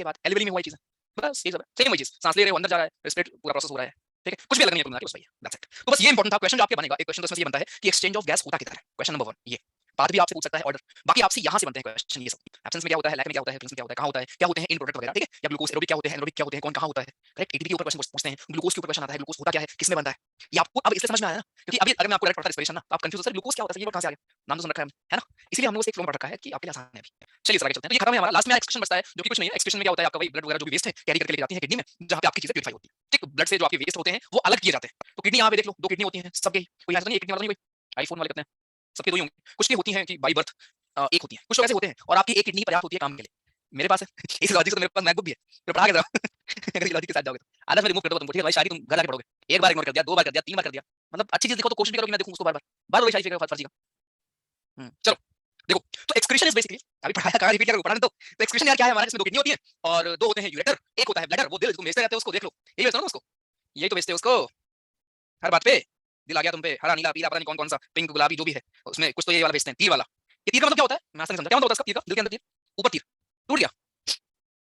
बाद एलिवली में हुआ चीज, बस ये सब है, सेम वही चीज, सांस ले रहे हो अंदर जा रहा है, रेस्पिरेट पूरा प्रोसेस हो रहा है। ठीक है, कुछ भी अलग नहीं है कुल मिला के, बस वही है, दैट्स इट। तो बस ये इंपॉर्टेंट था क्वेश्चन जो आपके बनेगा, एक क्वेश्चन तो इसमें ये बनता है कि एक्सचेंज ऑफ गैस होता किधर है, क्वेश्चन नंबर 1 ये बात भी आपसे पूछ सकता है ऑर्डर। बाकी आपसे यहाँ से बनते हैं क्वेश्चन, ये सब एब्सेंस में क्या होता है, लैक में क्या होता है, प्रेजेंस में क्या होता है, कहाँ होता है, क्या होते हैं इन प्रोडक्ट वगैरह। ठीक है, या ग्लूकोज एरोबिक क्या होते हैं, एनारोबिक क्या होते हैं, कौन कहाँ होता है, करेक्ट। एटीपी के ऊपर क्वेश्चन पूछते हैं, ग्लूकोज के ऊपर क्वेश्चन आता है, ग्लूकोज होता क्या है, किसमें बनता है, ये आपको अब इसलिए समझ में आया ना, क्योंकि अभी अगर मैं आपको डायरेक्ट पढ़ता रेस्पिरेशन ना तो आप कंफ्यूज हो, सर ग्लूकोज क्या होता है, ये कहाँ से आ गया, नाम तो सुन रखा है हमने, है ना। इसलिए हमने उसे एक फ्लो में पढ़ रखा है कि आपके लिए आसान है अभी। चलिए सर आगे चलते हैं। तो ये खत्म है हमारा, लास्ट में एक्सक्रीशन बचता है जो कि कुछ नहीं है। एक्सक्रीशन में क्या होता है आपका, वही ब्लड वगैरह जो भी वेस्ट है कैरी करके ले जाती है किडनी में, जहाँ पे आपकी चीजें प्यूरिफाई होती है। ठीक, ब्लड से जो आपके वेस्ट होते हैं वो अलग किए जाते हैं। तो किडनी यहाँ पे देख लो, 2 किडनी होती हैं सबके, कोई ऐसा नहीं एक किडनी वाला नहीं, कोई आईफोन वाले कहते हैं सबके 2 ही होंगे, कुछ की होती हैं कि बाई बर्थ एक होती है, कुछ लोग ऐसे होते हैं और आपकी एक किडनी पर्याप्त होती है काम के लिए। मेरे पास है इस लॉजिक से, मेरे पास मैकबुक भी है, तो पढ़ा के जरा अगर लॉजिक के साथ जाओगे तो आधा मैं रिमूव कर दूंगा तुमको। ठीक है भाई, शायरी तुम घर आके पढ़ोगे, एक बार इग्नोर कर दिया, 2 बार कर दिया, 3 बार कर दिया, मतलब अच्छी चीज देखो तो कोशिश भी करो कि मैं देखूं उसको बार-बार, बार-बार शायरी फिर फर्जी का। चलो देखो, तो एक्सक्रीशन इज बेसिकली, अभी पढ़ाया कहां, रिपीट करो, पढ़ा दो। तो एक्सक्रीशन यार क्या है हमारा, इसमें 2 किडनी होती है और 2 होते हैं यूरेटर, एक होता है ब्लैडर, वो दिल जिसको भेजते रहते हैं उसको, देख लो यही भेजते हो ना उसको, यही तो भेजते हैं उसको हर बात पे। दिल आ गया तुम पे, हरा नीला पीला पता नहीं कौन कौन सा, पिंक गुलाबी जो भी है, उसमें कुछ तो ये वाला भेजते हैं, तीर वाला। ये तीर का मतलब क्या होता है, मैं नहीं समझा क्या मतलब होता है इसका, तीर का, दिल के अंदर तीर, ऊपर तीर, टूट गया,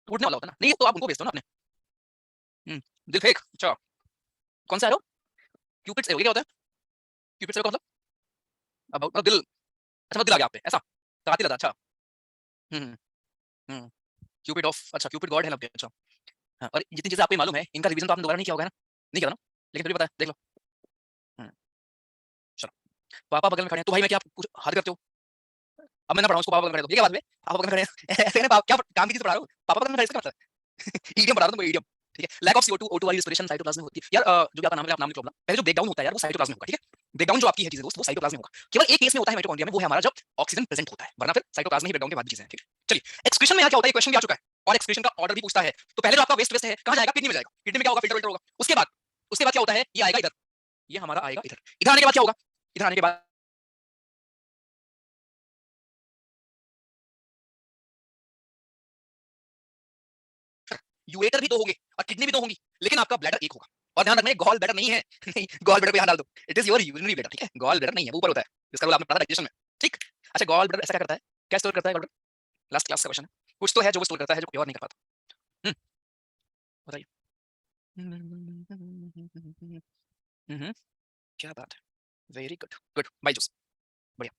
टूटने वाला होता है ना, नहीं तो आप उनको भेजते हो ना अपने। दिल फेक, अच्छा कौन सा एरो, क्यूपिड से, क्या होता है क्यूपिड से का मतलब, अबाउट मतलब दिल, अच्छा मतलब दिल आ गया आप पे ऐसा, लगाती रहता, अच्छा। हम्म हम्म क्यूपिड ऑफ, अच्छा क्यूपिड गॉड है ना आपके, अच्छा। हाँ, और जितनी चीजें आपको मालूम है इनका रिवीजन तो आपने दोबारा नहीं किया होगा ना, नहीं किया ना, लेकिन फिर भी पता है, देख लो। हम्म, चलो, पापा बगल में खड़े हैं तो भाई मैं क्या कुछ हाथ करते हो, अब मैं ना पढ़ाऊं उसको, पापा बगल में खड़े हो, ये क्या बात है, पापा बगल में खड़े हैं ऐसे कहने क्या काम की चीज पढ़ा रहा हूँ, पापा बगल में खड़े, इसका मतलब ईडियम पढ़ा रहा हूं तुमको, ईडियम। ठीक है, लैक ऑफ CO2 O2 वाली रिस्पिरेशन साइटोप्लाज्म में होती है यार, जो भी आपका नाम है आप नाम लिख लो अपना, पहले जो ब्रेकडाउन होता है यार वो साइटोप्लाज्म में होगा। ठीक है, ब्रेकडाउन जो आपकी है चीजें दोस्त, वो साइटोप्लाज्म में होगा। केवल एक केस में होता है माइटोकॉन्ड्रिया में, वो है हमारा जब ऑक्सीजन प्रेजेंट होता है, वरना फिर साइटोप्लाज्म ही ब्रेकडाउन के बाद की चीजें हैं। ठीक है, चलिए एक्सक्रीशन में यहाँ क्या होता है, क्वेश्चन भी आ चुका है और एक्सक्रीशन का ऑर्डर भी पूछता है। तो पहले जो आपका वेस्ट वेस्ट है कहाँ जाएगा, किडनी में जाएगा, किडनी में क्या होगा, फिल्टर फिल्टर होगा। उसके बाद क्या होता है, ये आएगा इधर, ये हमारा आएगा इधर, इधर आने के बाद क्या होगा, इधर आने के बाद यूरेटर भी 2 होंगे और किडनी भी 2 होंगी, लेकिन आपका ब्लैडर एक होगा। और ध्यान रखना ये गॉल ब्लैडर नहीं है नहीं, गॉल ब्लैडर पे यहाँ डाल दो, it is your urinary bladder. ठीक है, गॉल ब्लैडर नहीं है, वो ऊपर होता है, इसका रोल आपने पढ़ा डाइजेशन में। ठीक, अच्छा गॉल ब्लैडर ऐसा क्या करता है, क्या स्टोर करता है गॉल ब्लैडर, लास्ट क्लास का क्वेश्चन है, कुछ तो है जो वो स्टोर करता है जो कोई और नहीं कर पाता। हम्म, बताइए। क्या बात है, वेरी गुड गुड बाय जोस, बढ़िया।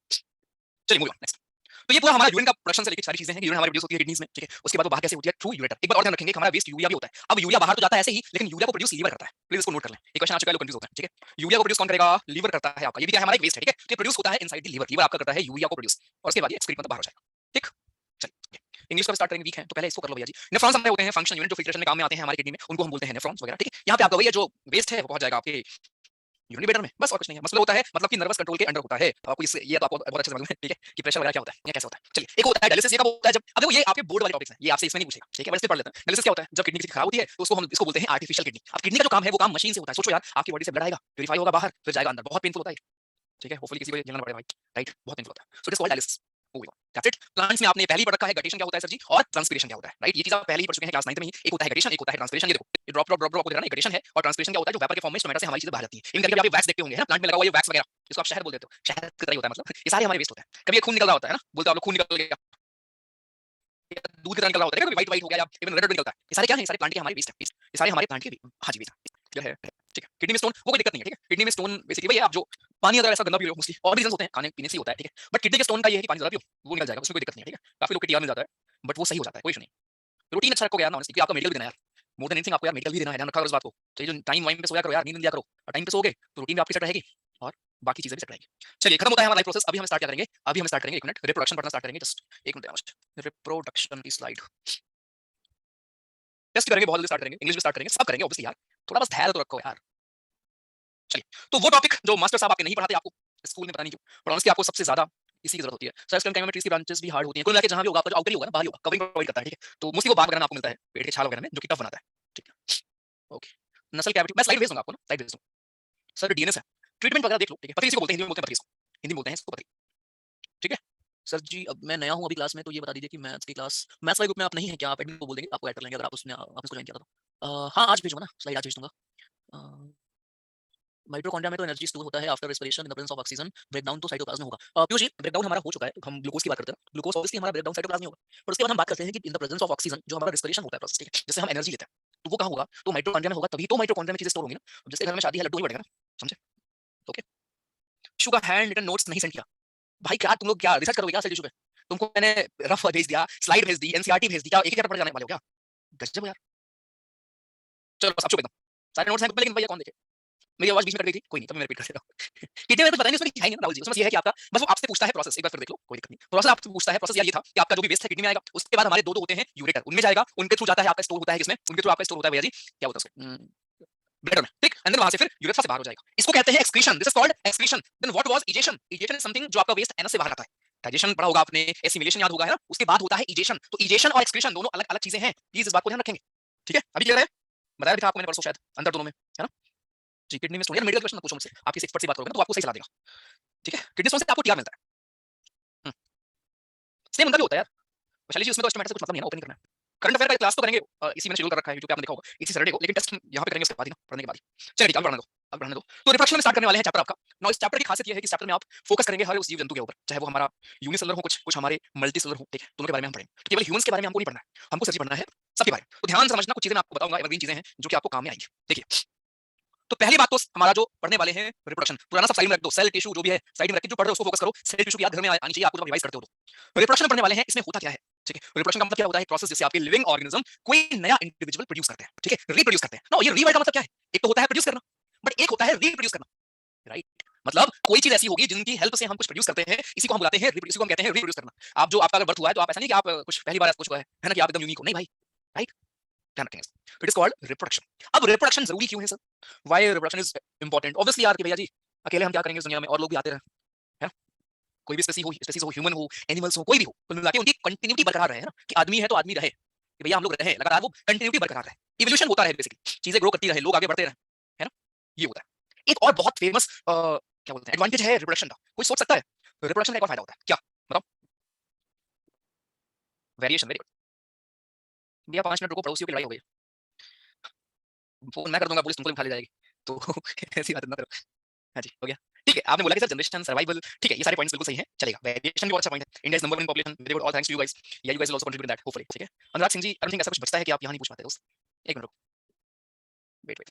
चलिए मूव ऑन नेक्स्ट। तो ये पूरा हमारा यूरिन का प्रोडक्शन से लेके सारी चीजें हैं कि यूरिन हमारी प्रोड्यूस होती है किडनीज में। ठीक है, उसके बाद वो बाहर कैसे होती है, थ्रू यूरेटर। एक बार और ध्यान रखेंगे कि हमारा वेस्ट यूरिया भी होता है। अब यूरिया बाहर तो जाता है ऐसे ही, लेकिन यूरिया को प्रोड्यूस लीवर करता है, प्लीज इसको नोट कर लें, एक क्वेश्चन आ चुका है, लोग कंफ्यूज होते हैं। ठीक है, यूरिया को प्रोड्यूस कौन करेगा, लीवर करता है आपका, ये भी क्या है हमारा एक वेस्ट है। ठीक है, तो प्रोड्यूस होता है इनसाइड द लीवर, लीवर आपका करता है यूरिया को प्रोड्यूस, और उसके बाद ये एक्सक्रीट मतलब बाहर हो जाएगा। ठीक, चलिए इंग्लिश का स्टार्ट करेंगे, वीक है तो पहले इसको कर लो भैया जी। नेफ्रॉन्स हमारे होते हैं फंक्शन यूनिट जो फिल्ट्रेशन में काम में आते हैं हमारी किडनी में, उनको हम बोलते हैं नेफ्रॉन्स वगैरह। ठीक है, यहाँ पे आपका वही है जो वेस्ट है वो पहुंच जाएगा आपके यूरिन ब्लैडर में, बस और कुछ नहीं है। मतलब होता है, मतलब कि नर्वस कंट्रोल के अंडर होता है। आपको इससे ये तो आपको बहुत अच्छे से मालूम है। ठीक है, कि प्रेशर वगैरह क्या होता है या कैसे होता है। चलिए, एक होता है डायलिसिस, ये कब होता है, जब अब देखो ये आपके बोर्ड वाले टॉपिक्स हैं, ये आपसे इसमें नहीं पूछेगा। ठीक है, बस इसे पढ़ लेते हैं। डायलिसिस क्या होता है, जब किडनी किसी की खराब होती है तो उसको हम इसको बोलते हैं आर्टिफिशियल किडनी। अब किडनी का जो काम है वो काम मशीन से होता है। सोचो यार, आपकी बॉडी से ब्लड आएगा, प्यूरिफाई होगा बाहर, फिर जाएगा अंदर, बहुत पेनफुल होता है। ठीक है, होपफुली किसी को झेलना पड़ेगा भाई, राइट, बहुत पेनफुल होता है। So it is called dialysis. That's it. Plants में आपने पहले ही पढ़ रखा है गटेशन क्या होता है सर जी, और ट्रांसपिरेशन क्या होता है, राइट। ये चीज आप पहले ही पढ़ चुके हैं क्लास 9 में ही। एक होता है गटेशन, एक होता है ट्रांसपिरेशन। ये देखो, ये ड्रॉप ड्रॉप ड्रॉप ड्रॉप आपको दे रहा है ना, गटेशन है। और ट्रांसपिरेशन क्या होता है, जो वेपर के फॉर्म में स्टोमेटा से हमारी चीजें बाहर जाती हैं। इन करके आप ये वैक्स देखते होंगे है ना, प्लांट में लगा हुआ ये वैक्स वगैरह, जिसको आप शहद बोल देते हो, शहद की तरह ही होता है। मतलब ये सारे हमारे वेस्ट होते हैं। कभी ये खून निकल रहा होता है ना, बोलते हो आप लोग खून निकल गया, दूध की तरह निकल रहा होता है, कभी व्हाइट व्हाइट हो गया या इवन रेड निकलता है। ये सारे क्या है, ये सारे प्लांट के हमारे वेस्ट है। ये सारे हमारे प्लांट के, हाँ जी वेस्ट क्लियर है, ठीक है। किडनी में स्टोन वो कोई दिक्कत नहीं है, ठीक है। किडनी में स्टोन बेसिकली वही है, आप जो पानी अगर ऐसा गंदा पी लो, मोस्टली और भी रीजंस होते हैं, खाने पीने से होता है, ठीक है। बट किडनी के स्टोन का ये है कि पानी ज्यादा पियो वो निकल जाएगा, उसमें कोई दिक्कत नहीं है, ठीक है। काफी लोग के टीआर मिल जाता है, बट वो सही हो जाता है, कोई इशू नहीं। रूटीन अच्छा रखो यार ना, ऑनेस्टली आपका मेडिकल भी देना यार, मोर देन एनीथिंग आपको यार मेडिकल भी देना है, ध्यान रखा करो इस बात को। चाहिए जो टाइम वाइम पे सोया करो यार, नींद लिया करो, और टाइम पे सोओगे तो रूटीन भी आपकी सेट रहेगी और बाकी चीजें भी सेट रहेगी। चलिए खत्म होता है हमारा लाइफ प्रोसेस। अभी हम स्टार्ट क्या करेंगे, अभी हम स्टार्ट करेंगे 1 मिनट रिप्रोडक्शन पढ़ना स्टार्ट करेंगे। जस्ट 1 मिनट, रिप्रोडक्शन की स्लाइड टेस्ट करेंगे, बहुत जल्दी स्टार्ट करेंगे, इंग्लिश में स्टार्ट करेंगे, सब करेंगे ऑब्वियसली यार, थोड़ा बस धैर्य तो रखो यार। चलिए, तो वो टॉपिक जो मास्टर साहब आपके नहीं पढ़ाते, आपको स्कूल में पता नहीं क्यों, पर ऑनेस्टली आपको सबसे ज्यादा इसी की जरूरत होती है। सर्च केमिस्ट्री ट्रीज की ब्रांचेस भी हार्ड होती हैं, कुल मिला के जहां भी होगा आपका जो आउटर ही होगा ना, बाहर ही होगा, कवरिंग प्रोवाइड करता है, ठीक है। तो मोस्टली वो बाहर वगैरह में आपको मिलता है, पेट के छाल वगैरह में, जो कि टफ बनाता है, ठीक है। ओके, नस्ल कैविटी मैं स्लाइड भेज दूंगा आपको ना, स्लाइड भेज दूंगा। सर डीएनएस है, ट्रीटमेंट वगैरह देख लो, ठीक है। पता किसी को बोलते हैं, हिंदी में बोलते हैं, पता किसी हिंदी में बोलते हैं इसको, पता, ठीक है। सर जी अब मैं नया हूं अभी क्लास में, तो ये बता दीजिए कि मैथ्स की क्लास, मैथ्स वाले ग्रुप में आप नहीं है क्या, आप एडमिन को बोल देंगे, आपको ऐड कर लेंगे अगर आप उसने आपने उसको ज्वाइन किया था तो। हाँ आज भेजूंगा ना, स्लाइड आज भेज दूंगा। माइटोकॉन्ड्रिया में तो एनर्जी स्टोर होता है after respiration in the presence of oxygen, breakdown तो साइटोप्लाज्म में होगा। पीयूष जी ब्रेकडाउन हमारा हो चुका है, हम ग्लूकोज की बात करते हैं, ग्लूकोज ऑब्वियसली हमारा ब्रेकडाउन साइटोप्लाज्म में होगा। पर उसके बाद हम बात करते हैं कि in the presence of oxygen जो हमारा रेस्पिरेशन होता है प्रोसेस, ठीक है, जिससे हम एनर्जी लेते हैं, तो वो कहां होगा, तो माइटोकॉन्ड्रिया में होगा, तभी तो माइटोकॉन्ड्रिया में चीजें स्टोर होंगी ना। जिसके घर में शादी है लड्डू ही बढ़ेगा ना, समझे। ओके, टिश्यू का हैंड रिटन नोट्स नहीं सेंड किया, भाई क्या तुम लोग क्या रिसर्च करोगे क्या सेल टिश्यू पे, तुमको मैंने रफ भेज दिया, स्लाइड भेज दी, एनसीईआरटी भेज दी, क्या एक ही पढ़ जाने वाले हो क्या, गजब हो यार। चलो बस अब चुप एकदम, सारे नोट्स हैं लेकिन भैया कौन देखे। मेरी आवाज बीच में कट गई थी, कोई नहीं, तब मैं रिपीट कर देता हूँ। कितने में तो पता नहीं उसमें है नहीं राहुल जी, उसमें ये है कि आपका बस वो आपसे पूछता है प्रोसेस, एक बार फिर देख लो, कोई दिक्कत नहीं। प्रोसेस आपसे पूछता है, प्रोसेस यार ये था कि आपका जो भी वेस्ट है किडनी में आएगा, उसके बाद हमारे दो होते हैं यूरेटर, उनमें जाएगा, उनके थ्रू जाता है, आपका स्टोर होता है किसमें, उनके थ्रू आपका स्टोर होता है भैया जी, क्या होता है उसको, ब्लैडर में, ठीक। अंदर वहां से फिर यूरेथ्रा से बाहर हो जाएगा, इसको कहते हैं excretion, this is called excretion. Then what was egestion, egestion is something जो आपका वेस्ट एनस से बाहर आता है। डाइजेशन पढ़ा होगा आपने, एसिमिलेशन याद होगा है ना, उसके बाद होता है इजेशन। तो इजेशन और एक्सक्रीशन दोनों अलग अलग चीजें हैं, प्लीज इस बात को ध्यान रखेंगे, ठीक है। अभी क्लियर है, बताया भी था आपको मैंने परसों शायद, अंदर दोनों में है ना जी। किडनी में स्टोन, यार मेडिकल क्वेश्चन मत पूछो मुझसे, आप किसी एक्सपर्ट से बात करोगे ना तो आपको सही सलाह देगा, ठीक है। किडनी स्टोन से आपको टीआर मिलता है, सेम अंदर भी होता है यार वैशाली जी, उसमें तो एस्टिमेट से कुछ मतलब नहीं है ना, ओपन नहीं करना है। करंट अफेयर का क्लास तो करेंगे, इसी मैंने शेड्यूल कर रखा है यूट्यूब पे, आपने देखा होगा, इसी सैटरडे को, लेकिन टेस्ट यहाँ पे करेंगे उसके बाद ही ना, पढ़ने के बाद ही। चलिए ठीक है, अब बढ़ने दो, अब बढ़ने दो। तो रिफ्लेक्शन में स्टार्ट करने वाले हैं चैप्टर आपका। नाउ इस चैप्टर की खासियत ये है कि इस चैप्टर में आप फोकस करेंगे हर उस जीव जंतु के ऊपर, चाहे वो हमारा यूनिसेलुलर हो, कुछ कुछ हमारे मल्टीसेलुलर हो, ठीक है, दोनों के बारे में हम पढ़ेंगे। तो केवल ह्यूमंस के बारे में हमको नहीं पढ़ना है, हमको सच पढ़ना है सबके बारे में। तो ध्यान से समझना, कुछ चीजें मैं आपको बताऊंगा, एवरग्रीन चीजें हैं जो कि आपको काम में आएंगी। देखिए, तो पहली बात तो हमारा जो पढ़ने वाले हैं रिप्रोडक्शन, पुराना सब साइड में रख दो, सेल टिश्यू जो भी है साइड में रख के जो पढ़ रहे हो उसको फोकस करो। सेल टिश्यू की याद घर में आनी चाहिए आपको जब रिवाइज करते हो तो। रिप्रोडक्शन पढ़ने वाले हैं, इसमें होता क्या है, ठीक है। रिप्रोडक्शन का मतलब क्या होता है, प्रोसेस जिससे आपके लिविंग ऑर्गेनिज्म कोई नया इंडिविजुअल प्रोड्यूस करते हैं, ठीक है, रिप्रोड्यूस करते हैं ना। ये रीवर्ड का मतलब क्या है, एक तो होता है प्रोड्यूस करना, बट एक होता है रिप्रोड्यूस करना, राइट। मतलब कोई चीज ऐसी होगी जिनकी हेल्प से हम कुछ प्रोड्यूस करते हैं, इसी को हम बुलाते हैं इसी को हम कहते हैं रिप्रोड्यूस करना। आप जो आपका अगर बर्थ हुआ है तो आप ऐसा नहीं कि आप कुछ पहली बार कुछ हुआ है ना, कि आप एकदम यूनिक हो, नहीं भाई, राइट, ध्यान रखेंगे। It is called reproduction. अब रिप्रोडक्शन जरूरी क्यों है sir, why reproduction is important. Obviously यार कि भैया जी अकेले हम क्या करेंगे इस दुनिया में, और लोग भी आते रहे, है ना, कोई भी स्पेसीज हो, ह्यूमन हो, एनिमल्स हो, कोई भी हो, कुल मिला के उनकी कंटिन्यूटी बरकरार रहे, है ना, कि आदमी है तो आदमी रहे, कि भैया हम लोग रहे लगातार, वो कंटिन्यूटी बरकरार रहे, इवोल्यूशन होता रहे, बेसिकली चीजें ग्रो करती रहे, लोग आगे बढ़ते रहे, है ना, ये होता है। एक और बहुत फेमस क्या बोलते हैं एडवांटेज है रिप्रोडक्शन का, कोई सोच सकता है रिप्रोडक्शन का एक और फायदा होता है क्या, बताओ। वेरिएशन, वेरी गुड भैया, 5 मिनट रुको, पड़ोसियों की लड़ाई हो गई, फोन मैं कर दूंगा, पुलिस तुमको भी उठा ले जाएगी, तो ऐसी बात ना करो। हाँ जी, हो गया, ठीक है। आपने बोला कि सर जनरेशन सर्वाइवल, ठीक है, ये सारे पॉइंट्स बिल्कुल सही है, चलेगा। वेरिएशन भी बहुत अच्छा पॉइंट है, India is number 1 in population, very good, all thanks to you guys, या you guys will also contribute in that hopefully, ठीक है। Anurag Singh ji, I don't think ऐसा कुछ बचता है कि आप यहां नहीं पूछ पाते दोस्त, एक मिनट रुको, वेट वेट,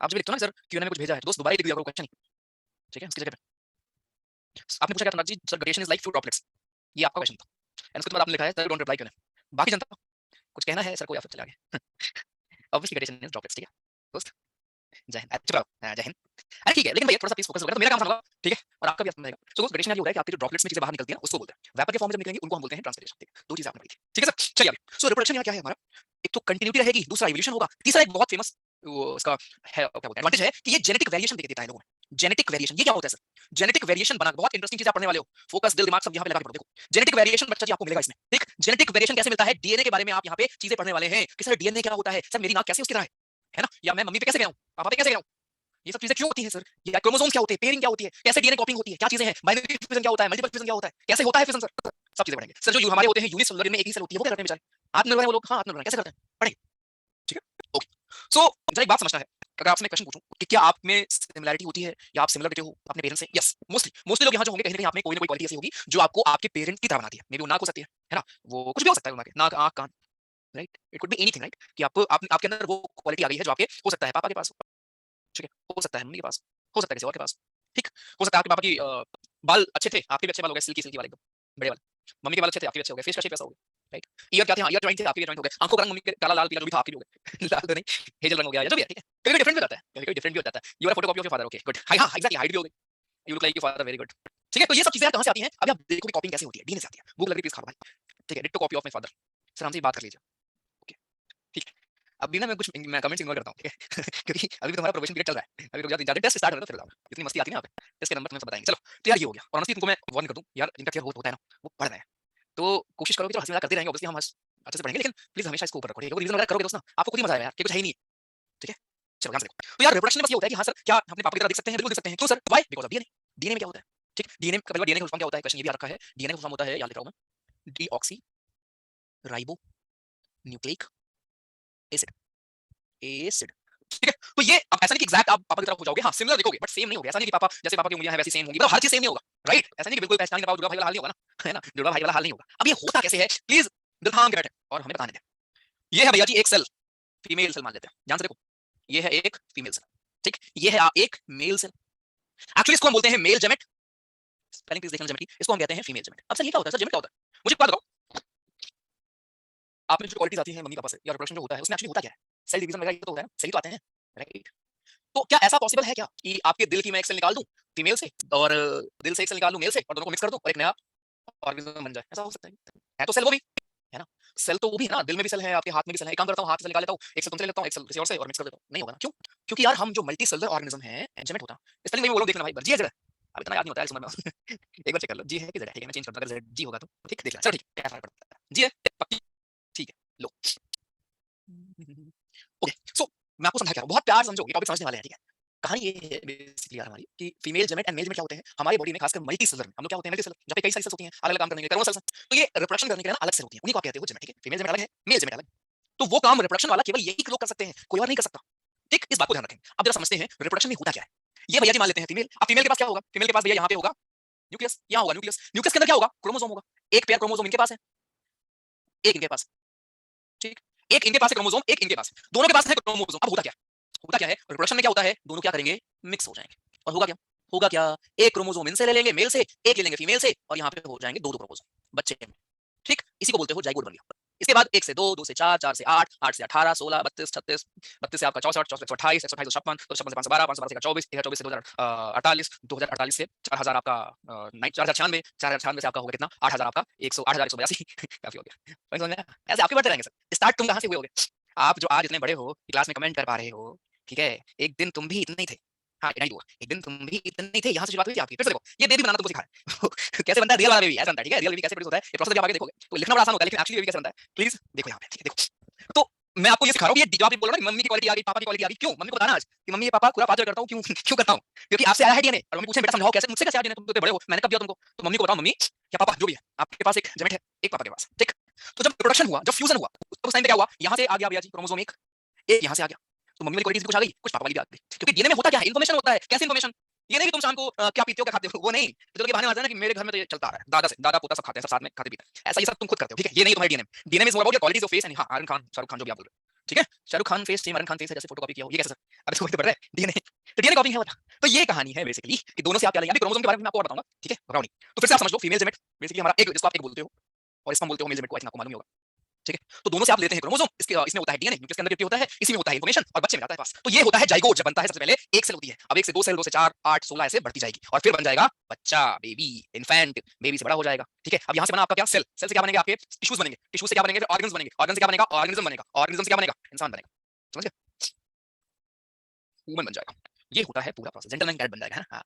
आप जब लिखते हो ना सर क्यूएनए में कुछ भेजा है दोस्त, दोबारा लिख दिया करो क्वेश्चन ही, ठीक है, उसकी जगह पे आपने पूछा क्या Anurag ji, sir gradation is like few droplets, ये आपका क्वेश्चन था, एंड उसके बाद आपने लिखा है सर डोंट रिप्लाई क्यूएनए। बाकी जनता कुछ कहना है सर को या फिर चले आगे। ऑब्वियसली ग्रेडेशन इज ड्रॉपलेट्स, ठीक है दोस्त, जय हिंद, चुप रहो, जय हिंद। अरे ठीक है, लेकिन भैया थोड़ा सा प्लीज फोकस हो गया तो मेरा काम होगा, ठीक है, और आपका भी आसान रहेगा। सो ग्रेडेशन ये होता है कि आपके जो ड्रॉपलेट्स में चीजें बाहर निकलती हैं उसको बोलते हैं, वेपर के फॉर्म में जब निकलेंगी उनको हम बोलते हैं ट्रांसपिरेशन, ठीक है। दो चीजें आपने पढ़ी थी, ठीक है सर, चलिए आगे। सो रिप्रोडक्शन यहाँ क्या है हमारा, एक तो कंटिन्यूटी रहेगी, दूसरा इवोल्यूशन होगा, तीसरा एक बहुत फेमस उसका है क्या बोलते हैं एडवांटेज है कि ये जेनेटिक वेरिएशन देता है लोगों में। जेनेटिक वेरिएशन ये क्या होता है सर, जेनेटिक वेरिएशन बना, बहुत इंटरेस्टिंग चीज आप पढ़ने वाले हो, फोकस दिल दिमाग सब यहाँ पे लगा के पढ़ो। देखो जेनेटिक वेरिएशन बच्चा जी आपको मिलेगा इसमें, ठीक। जेनेटिक वेरिएशन कैसे मिलता है, डीएनए के बारे में आप यहाँ पे चीजें पढ़ने वाले हैं कि सर डीएनए क्या होता है, सर मेरी नाक कैसे उसकी तरह है ना, या मैं मम्मी पे कैसे गया हूँ, पापा पे कैसे गया हूँ, ये सब चीजें क्यों होती हैं सर? ये क्रोमोसोम्स क्या होते हैं, पेयरिंग क्या होती है, कैसे डीएनए कॉपिंग होती है, क्या चीजें हैं, बाइनरी फिजन क्या होता है, मल्टीपल फिजन क्या होता है, कैसे होता है फिजन सर, सब चीजें पढ़ेंगे सर। जो हमारे होते हैं यूनिसेलुलर, इनमें एक ही सेल होती है, वो क्या करते हैं बेचारे, आत्मनिर्भर है वो लोग, हाँ आत्मनिर्भर कैसे करते हैं, पढ़ेंगे, ठीक है ओके। सो मुझे एक बात समझना है, अगर आपसे मैं क्वेश्चन पूछूं कि क्या आप में सिमिलरिटी होती है या आप सिमिलर दिखते हो अपने पेरेंट्स से, यस मोस्टली मोस्टली लोग यहाँ जो होंगे कहीं ना कहीं आप में कोई ना कोई क्वालिटी ऐसी होगी जो आपको आपके पेरेंट की तरह बनाती है। मे बी वो नाक हो सकती है ना, वो कुछ भी हो सकता है, उनके नाक आंख कान, right, it could be anything, right, कि आपको आपके अंदर वो क्वालिटी आ गई है जो आपके हो सकता है पापा के पास, ठीक है, हो सकता है मम्मी के पास, हो सकता है किसी और के पास, ठीक, हो सकता है आपके पापा की बाल अच्छे थे, आपके भी अच्छे बाल हो गए, सिल्की सिल्की वाले एकदम बड़े वाले, मम्मी के बाल अच्छे थे, आपके भी अच्छे हो गए, फेस का शेप ऐसा हो गया, राइट, ईयर क्या थे, हाँ ईयर जॉइंट थे, आपके भी जॉइंट हो गए, आंखों का रंग मम्मी के काला लाल पीला जो भी था आपके भी हो गए लाल तो नहीं, हेजल रंग हो गया, या जो भी है, ठीक है, कभी डिफरेंट भी होता है, कभी डिफरेंट भी होता है, you are photocopy of your father, okay good, हां हां एग्जैक्टली, हाइट भी हो गई, you look like your father, very good, ठीक है। तो ये सब चीजें कहां से आती हैं, अभी आप देखो कि कॉपिंग कैसे होती है, डीएनए से आती है, भूख लग रही प्लीज खा लो भाई, ठीक है, ditto copy of my father, sir हमसे बात कर लीजिए, ओके, ठीक है। अभी ना मैं कुछ मैं कमेंट्स इग्नोर करता हूँ, ठीक है क्योंकि अभी तो हमारा प्रोबेशन पीरियड चल रहा है, अभी रुक जाओ, 3-4 टेस्ट स्टार्ट हो रहा है, फिर बताऊँ, इतनी मस्ती आती है ना यहाँ पे, टेस्ट के नंबर तुम्हें सब बताएंगे, चलो। तो यार ये हो गया, और ऑनेस्टली तुमको मैं वार्न कर दूं यार, जिनका क्लियर होता है ना वो पढ़ रहे हैं, तो कोशिश करो कि चलो हंसी मजाक करते रहेंगे, ऑब्वियसली हम अच्छे से पढ़ेंगे, लेकिन प्लीज हमेशा इसको ऊपर रखो, ठीक है, रिवीजन वगैरह करोगे दोस्त ना, आपको खुद ही मजा आएगा यार कि कुछ है ही नहीं है, ठीक है। चलो ध्यान से देखो, तो यार रिप्रोडक्शन में बस ये होता है कि हाँ सर क्या हम अपने पापा की तरह दिख सकते हैं, बिल्कुल दिख सकते हैं, क्यों sir, why, because of DNA, DNA में क्या होता है, ठीक, डीएनए का डीएनए का फुल फॉर्म क्या होता है, क्वेश्चन ये भी आ रखा है, डीएनए का फुल फॉर्म होता है, याद लिख रहा हूं मैं, deoxy ribo nucleic acid, acid, ठीक है। तो ये अब ऐसा नहीं कि एग्जैक्ट आप पापा की तरफ हो जाओगे, हाँ सिमिलर दिखोगे बट सेम नहीं होगा, ऐसा नहीं कि पापा जैसे पापा की उंगलियां हैं वैसी सेम होंगी, मतलब हर चीज सेम नहीं होगा, राइट, ऐसा नहीं कि बिल्कुल पहचान नहीं पाओ, दुर्गा भाई वाला हाल नहीं होगा ना, है ना, दुर्गा भाई वाला हाल नहीं होगा। अब ये होता कैसे है, प्लीज दिल थाम के बैठे और हमें बताने दें। ये है भैया जी एक सेल, फीमेल सेल मान लेते हैं, ध्यान से देखो, ये है एक फीमेल सेल, ठीक, ये है एक मेल सेल, एक्चुअली इसको हम बोलते हैं मेल जेमेट, स्पेलिंग प्लीज देखना जेमेट की, इसको हम कहते हैं फीमेल जेमेट। अब सर ये क्या होता है, सर जेमेट क्या होता है, मुझे बात बताओ, आप में जो क्वालिटीज आती है मम्मी पापा से या रिप्रोडक्शन जो होता है उसमें एक्चुअली होता क्या है, सेल डिवीजन वगैरह ये तो होता है ना, सही तो आते हैं, राइट। तो क्या ऐसा पॉसिबल है क्या कि आपके दिल की मैं एक सेल निकाल दूं फीमेल से, और दिल से एक सेल निकाल दूं मेल से, और दोनों को मिक्स कर दूं और एक नया ऑर्गेनिज्म बन जाए, ऐसा हो सकता है तो सेल वो भी है ना, सेल तो वो भी है ना, दिल में भी सेल है, आपके हाथ में भी सेल है, एक काम करता हूँ हाथ से निकाल लेता हूँ, एक सेल तुमसे ले लेता हूँ, एक सेल किसी और से, और मिक्स कर देता हूँ, नहीं होगा ना, क्यों, क्योंकि यार हम जो मल्टी सेलुलर ऑर्गेनिज्म है एंजाइमेट होता है, स्पेलिंग में बोलो देखना भाई, जी है जरा, अब इतना याद नहीं होता है समझ में एक बार चेक कर लो, जी है कि जेड है, ठीक है, मैं चेंज करता हूं, अगर जेड जी होगा तो ठीक, देख लेना, चलो ठीक है, क्या फर्क पड़ता है, जी है पक्की, ठीक है, लो ओके। सो मैं आपको समझा क्या रहा हूं, बहुत प्यार से समझो, ये टॉपिक समझने वाले हैं, ठीक है। कहानी ये है बेसिकली यार हमारी कि फीमेल जेमेट एंड मेल जेमेट क्या होते हैं हमारी बॉडी में, खासकर मल्टी सेलर में हम लोग क्या होते हैं, मल्टी सेलर, जहाँ पे कई सारी सेल्स होती हैं, अलग अलग काम करने के लिए, करोड़ों सेल्स हैं, तो ये रिप्रोडक्शन करने के लिए ना अलग सेल होती हैं, उन्हीं को आप कहते हो जेमेट, ठीक है, फीमेल जेमेट अलग है, मेल जेमेट अलग, तो वो काम रिप्रोडक्शन वाला केवल यही लोग कर सकते हैं, कोई और नहीं कर सकता, ठीक, इस बात को ध्यान रखें। अब जरा समझते हैं रिप्रोडक्शन में होता क्या है, ये भैया जी मान लेते हैं फीमेल, अब फीमेल के पास क्या होगा, फीमेल के पास भैया यहाँ पे होगा न्यूक्लियस, यहाँ होगा न्यूक्लियस, न्यूक्लियस के अंदर क्या होगा, क्रोमोसोम होगा, एक पेयर क्रोमोसोम इनके पास है, एक इनके पास, ठीक, एक इनके पास है क्रोमोसोम, एक इनके पास है, दोनों के पास है क्रोमोसोम। अब होता क्या है रिप्रोडक्शन में क्या होता है, दोनों क्या करेंगे, मिक्स हो जाएंगे, और होगा क्या, एक क्रोमोसोम इनसे ले लेंगे मेल से, एक ले लेंगे फीमेल से, और यहाँ पे हो जाएंगे दो दो क्रोमोसोम बच्चे में, ठीक, इसी को बोलते हो जाइगोट बन गया। इसके बाद एक से दो, दो से चार, चार से आठ, आठ से 18, 16, 32, 36, 32 से आपका 64, 64 से 28, 128 से 56, 56 से 512, 512 से 24, 24 से 2048, 2048 से 4000 आपका 4096, 4096 से आपका होगा कितना, 8000 आपका 100, 8182 काफी हो गया, समझ में आया? ऐसे आपके बढ़ते रहेंगे सर, स्टार्ट तुम कहाँ से हुए होगे, आप जो आज इतने बड़े हो, क्लास में कमेंट कर पा रहे हो, ठीक है, एक दिन तुम भी इतने ही थे, हाँ इतना ही हुआ, एक दिन तुम भी इतने ही थे, यहाँ से शुरुआत हुई थी आपकी। फिर से देखो, ये बेबी बनाना तुमको सिखा है कैसे बनता है रियल वाला बेबी, ऐसा बनता है, ठीक है, रियल बेबी कैसे प्रोड्यूस होता है, ये प्रोसेस जब आगे देखोगे तो लिखना बड़ा आसान होता है, लेकिन एक्चुअली बेबी कैसे बनता है, प्लीज देखो यहाँ पे, ठीक है, देखो। तो मैं आपको ये सिखा रहा हूँ, ये जो आप बोल रहे हो ना मम्मी की क्वालिटी आ गई, पापा की क्वालिटी आ गई, क्यों मम्मी को बताना आज कि मम्मी पापा पूरा पाचर करता हूँ, क्यों क्यों करता हूँ, क्योंकि आपसे आया है डीएनए, और मम्मी पूछे बेटा समझाओ कैसे, मुझसे कैसे आया डीएनए, तुम तो बड़े हो, मैंने कब दिया तुमको, तो मम्मी को बताओ मम्मी या पापा जो भी है, आपके पास एक जेमेट है, एक पापा के पास, ठीक। तो जब प्रोडक्शन हुआ, जब फ्यूजन हुआ, उस टाइम पे क्या हुआ, यहाँ से आ गया भैया जी क्रोमोसोम एक, एक यहाँ से आ गया, तो मम्मी वाली क्वालिटीज कुछ आ गई, कुछ पापा वाली भी आ गई, क्योंकि डीएनए में होता क्या है, इन्फॉर्मेशन होता है, कैसे इन्फॉर्मेशन, ये नहीं कि तुम शाम को क्या पीते हो क्या खाते हो, वो नहीं, तो के बहाने मारते हैं ना कि मेरे घर में तो ये चलता आ रहा है, दादा से दादा पोता सब खाते हैं, सब साथ में खाते पीते हैं, ऐसा ये सब तुम खुद करते हो, ठीक है, ये नहीं तुम्हारी DNA, DNA is more about your qualities of face and हाँ आयरन खान शाहरुख खान जो भी आप बोल रहे हो, ठीक है, Shahrukh Khan face same iron Khan face है, जैसे फोटो कॉपी किया हो, ये कैसे सर, अब इसको तो पढ़ रहे हैं डीएनए, तो डीएनए कॉपिंग है बता, तो ये कहानी है बेसिकली कि दोनों से आप क्या लेंगे, अभी क्रोमोसोम के बारे में मैं आपको बताऊंगा, ठीक है, घबराओ नहीं, तो फिर से आप समझ लो फीमेल जेमेट बेसिकली हमारा एक, जिसको आप एक बोलते हो, और इसको हम बोलते हो मेल जेमेट को, आई थिंक आपको मालूम ही होगा, ठीक है, तो दोनों से आप लेते हैं क्रोमोसोम, इसमें होता है डीएनए, न्यूक्लियस के अंदर होता है, इसी में होता है इंफॉर्मेशन, और बच्चे में जाता है पास, तो ये होता है जाइगोट, जब बनता है सबसे पहले एक सेल होती है, अब एक से दो सेल, दो से चार, 8, 16 ऐसे बढ़ती जाएगी, और फिर बन जाएगा बच्चा, बेबी, इन्फेंट, बेबी से बड़ा हो जाएगा, ठीक है। अब यहाँ से बना आपका क्या, सेल, सेल से क्या बनेंगे आपके टिश्यूज बनेंगे, टिश्यू से क्या बनेंगे, ऑर्गन्स बनेंगे, ऑर्गन से क्या बनेगा, ऑर्गेनिज्म बनेगा, ऑर्गेनिज्म से क्या बनेगा, इंसान बनेगा, समझ गए, ह्यूमन बन जाएगा, ये होता है पूरा प्रोसेस, जेंटलमैन कैट बन जाएगा, हाँ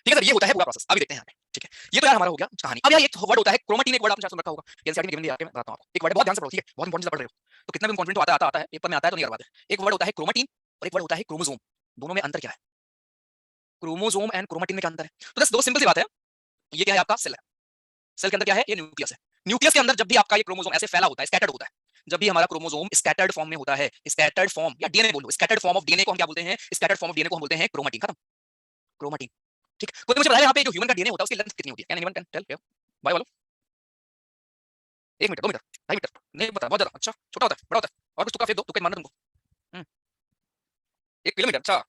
ठीक है सर, ये होता है पूरा प्रोसेस, अभी देखते हैं यहाँ पे, ठीक है, ये तो यार हमारा हो गया कहानी। अब यार एक वर्ड होता है क्रोमेटिन, एक वर्ड आपने शायद सुन रखा होगा, एनसीईआरटी में गिवन दिया है, मैं बताता हूं आपको, एक वर्ड बहुत ध्यान से पढ़ो, ठीक है, बहुत इंपॉर्टेंट से पढ़ रहे हो, तो कितना भी कॉन्फिडेंट आता है पेपर में आता है तो नहीं करवाते, एक वर्ड होता है क्रोमेटिन और एक वर्ड होता है क्रोमोसोम, दोनों में अंतर क्या है, क्रोमोसोम एंड क्रोमेटिन में क्या अंतर है? तो बस दो सिंपल सी बात है, ये क्या है आपका सेल है, सेल के अंदर क्या है, ये न्यूक्लियस है। न्यूक्लियस के अंदर जब भी आपका ये क्रोमोसोम ऐसे फैला होता है, स्कैटर्ड होता है, जब भी हमारा क्रोमोसोम स्कैटर्ड फॉर्म में होता है, स्कैटर्ड फॉर्म या डीएनए बोलो, स्कैटर्ड फॉर्म ऑफ डीएनए को हम क्या बोलते हैं, स्कैटर्ड फॉर्म ऑफ डीएनए को हम बोलते हैं क्रोमेटिन। खत्म, क्रोमेटिन। ठीक, कोई मुझे बताया यहाँ पे जो ह्यूमन का डीएनए होता है उसकी लेंथ कितनी होती है? Can anyone can tell here? भाई बोलो, 1 मीटर, 2 मीटर, 2.5 मीटर? नहीं पता, बहुत ज्यादा। अच्छा, छोटा होता है, बड़ा होता है? और कुछ तुक्का फेंक दो, तुक्का मारना तुमको। 1 किलोमीटर? अच्छा।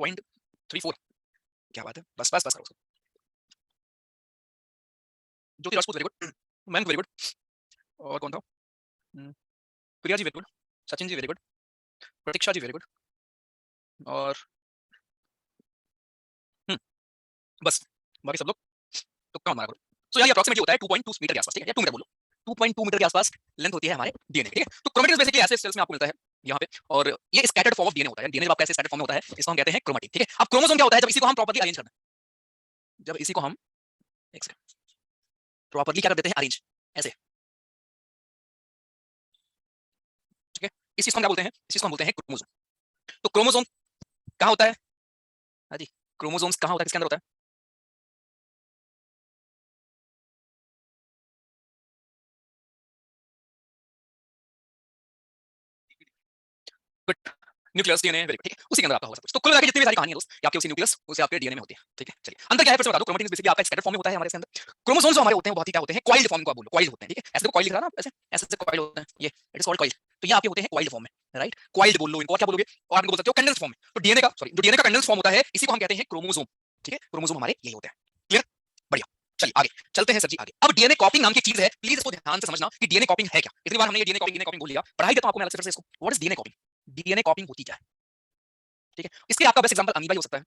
0.34। क्या बात है, बस बस बस करो उसको। Jyoti Rajput very good, Mayank very good, और कौन था? Priya ji very good, Sachin ji very good, Pratiksha ji very good, और बस बाकी सब लोग तुक्का मारा करो। सो यार अप्रॉक्सिमेटली होता है 2.2 मीटर के आसपास, ठीक है, या 2 मीटर बोलो, 2.2 मीटर के आसपास लेंथ होती है हमारे डीएनए, ठीक है। तो क्रोमेटिन बेसिकली ऐसे सेल्स में आपको मिलता है यहाँ पे, और ये स्कैटर्ड फॉर्म ऑफ डीएनए होता है। डीएनए जब आपका ऐसे स्कैटर्ड फॉर्म में होता है, इसको हम कहते हैं क्रोमेटिन, ठीक है। अब क्रोमोसोम क्या होता है, जब इसी को हम प्रॉपर्ली अरेंज करते हैं, जब इसी को हम एक सेकंड प्रॉपर्ली क्या कर देते हैं, अरेंज ऐसे, ठीक है। इस चीज को हम क्या बोलते हैं, इस चीज को हम बोलते हैं क्रोमोसोम। तो क्रोमोसोम कहाँ होता है? हाँ जी, क्रोमोसोम्स कहाँ होता है, किसके अंदर होता है? Good, nucleus DNA very good, ठीक है, उसी के अंदर आपका होगा सब कुछ। तो कुल मिला के जितनी भी सारी कहानी है दोस्त, ये आपके उसी न्यूक्लियस, उसे आपके डीएनए में होती है, ठीक है। चलिए अंदर क्या है फिर से बता दो। क्रोमेटिन बेसिकली आपका स्कैटर्ड फॉर्म में होता है हमारे इसके अंदर। क्रोमोसोम्स जो हमारे होते हैं वो बहुत ही क्या होते हैं, कॉइल्ड फॉर्म को आप बोलो, कॉइल्ड होते हैं, ठीक है। ऐसे तो कॉइल लिख रहा ना, ऐसे ऐसे से कॉइल होते हैं, ये इट इज कॉल्ड कॉइल। तो ये आपके होते हैं कॉइल्ड फॉर्म में, राइट, कॉइल्ड बोल लो इनको, और क्या बोलोगे, और आप बोल सकते हो कंडेंस्ड फॉर्म में। तो डीएनए का, सॉरी, जो डीएनए का कंडेंस्ड फॉर्म होता है इसी को हम कहते हैं क्रोमोसोम, ठीक है। क्रोमोसोम हमारे यही होते हैं, क्लियर, बढ़िया। चलिए आगे चलते हैं सर जी आगे। अब डीएनए कॉपिंग नाम की चीज है, प्लीज इसको ध्यान से समझना कि डीएनए कॉपिंग है क्या। इतनी बार हमने ये डीएनए कॉपिंग बोल लिया, पढ़ाई देता हूं आपको मैं अलग से फिर से इसको, व्हाट इज डीएनए कॉपिंग, डीएनए कॉपिंग होती क्या है, ठीक है। इसके आपका बेस्ट एग्जांपल अमीबा ही हो सकता है,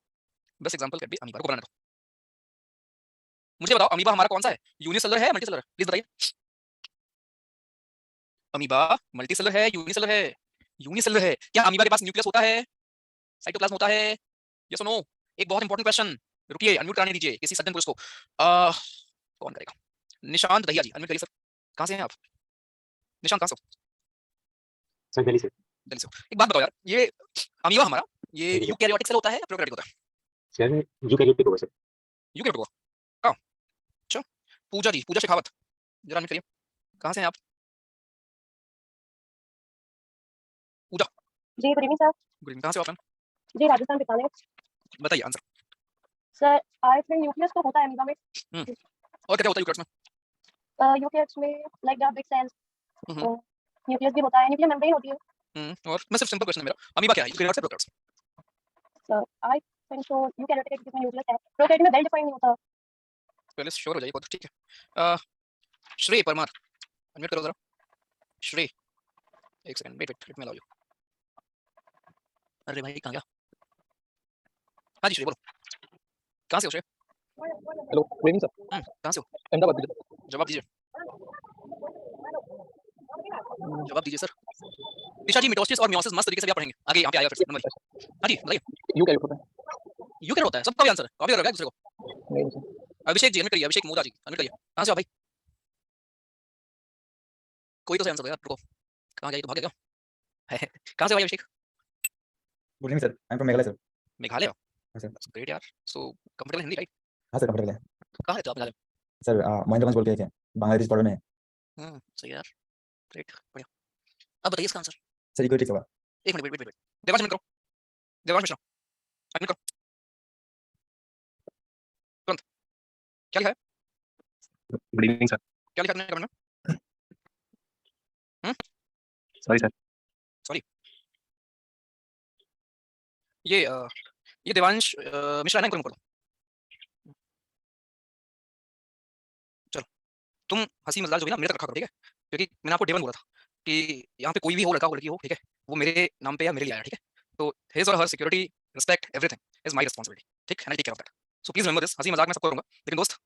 बेस्ट एग्जांपल कर भी अमीबा को बनाने दो। मुझे बताओ अमीबा हमारा कौन सा है, यूनिसेलुलर है मल्टीसेलुलर, प्लीज बताइए। अमीबा मल्टीसेलुलर है, यूनिसेलुलर है? यूनिसेलुलर है। क्या अमीबा के पास न्यूक्लियस होता है, साइटोप्लाज्म होता है, यस और नो? एक बहुत इंपॉर्टेंट क्वेश्चन, रुकिए अनम्यूट कराने दीजिए किसी सज्जन पुरुष को। कौन करेगा? निशांत दहिया जी, अनम्यूट करिए सर। कहाँ से हैं आप निशांत, कहाँ से हो? सर दिल्ली से। दिल्ली से हो। एक बात बताओ यार, ये अमीबा हमारा ये ठीक है। यूकैरियोटिक सेल होता है या प्रोकैरियोटिक होता है? सर यूकैरियोटिक होगा सर। यूकैरियोटिक होगा, कहाँ? अच्छा, पूजा जी, पूजा शेखावत, जरा अनम्यूट करिए। कहाँ से हैं आप पूजा? जी good evening sir. Good evening, कहाँ से हो आप मैम? जी राजस्थान बीकानेर। बताइए answer. Sir I think nucleus तो होता है अमीबा में। और क्या क्या होता है यूकैरियोट्स में? यूकैरियोट्स में like the big cells, hmm, nucleus भी होता है, न्यूक्लियर मेम्ब्रेन होती है। और मैं सिर्फ सिंपल क्वेश्चन है मेरा, अमीबा क्या है, यूकैरियोट्स या prokaryotes? Sir I think so eukaryotic है जिसमें न्यूक्लियस है, प्रोकैरियोट में वेल डिफाइंड नहीं होता। पहले श्योर हो जाइए बहुत, ठीक है। श्रेय परमार, अनम्यूट करो जरा। श्रेय, एक second, wait wait, let me allow you. अरे भाई कहाँ गया? हाँ जी श्रेय बोलो, कहाँ से हो श्रेय? Hello good evening sir. कहाँ से हो? अहमदाबाद गुजरात। जवाब दीजिए, जवाब दीजिए सर। निशा जी मिटोसिस और मियोसिस मस्त तरीके से भी आप पढ़ेंगे आगे, यहाँ पे आएगा फिर से नंबर। हाँ जी बताइए। यू क्या होता है? यू क्या होता है, सबका भी आंसर है, कॉपी कर रहा है दूसरे को। नहीं सर। अभिषेक जी अनम्यूट करिए, अभिषेक मोदा जी अनम्यूट करिए। कहाँ से हो भाई? कोई तो सही आंसर दो यार, रुको, कहाँ गया, तो भाग गया क्या? कहाँ से भाई Abhishek? Good evening sir, I am from Meghalaya sir. Meghalaya? हाँ सर। ग्रेट यार, सो कंफर्टेबल हिंदी राइट? हाँ सर, कंफर्टेबल है कहाँ रहते हो आप मेघालय सर। महेंद्रगंज बोल के एक है, बांग्लादेश बॉर्डर में है। सही यार, ग्रेट, बढ़िया। अब बताइए इसका आंसर। सर इक्वेटिक होगा। एक minute, wait wait wait, Devansh unmute करो, देवांश मिश्रा अनम्यूट करो तुरंत। क्या लिखा है, गुड इवनिंग सर। क्या लिखा है तुमने कमेंट में? Sorry sir. सॉरी, ये देवांश मिश्रा है ना, इनको remove कर दो। चलो तुम हंसी मजाक जो भी ना मेरे तक रखा करो, ठीक है, क्योंकि मैंने आपको डे वन बोला था कि यहाँ पे कोई भी हो, लड़का हो लड़की हो, ठीक है, वो मेरे नाम पे या मेरे लिए आया, ठीक है। तो हिज और her security, respect, everything is my responsibility, ठीक है, take care of that. So please remember this, हंसी मजाक में सब करूंगा, लेकिन दोस्त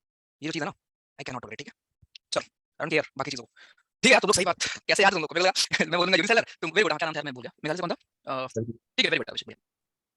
ये जो चीज है ना, आई कैन नॉट टॉलरेट, ठीक है। चलो आई डोंट केयर बाकी चीजों को, ठीक है। तुम लोग सही बात कैसे याद तुम लोग को मिल गया। मैं बोलूंगा यूनिसेलर, तुम वेरी गुड, क्या नाम था मैं भूल गया, मेघालय से कौन था? ठीक है, वेरी गुड अभिषेक भैया,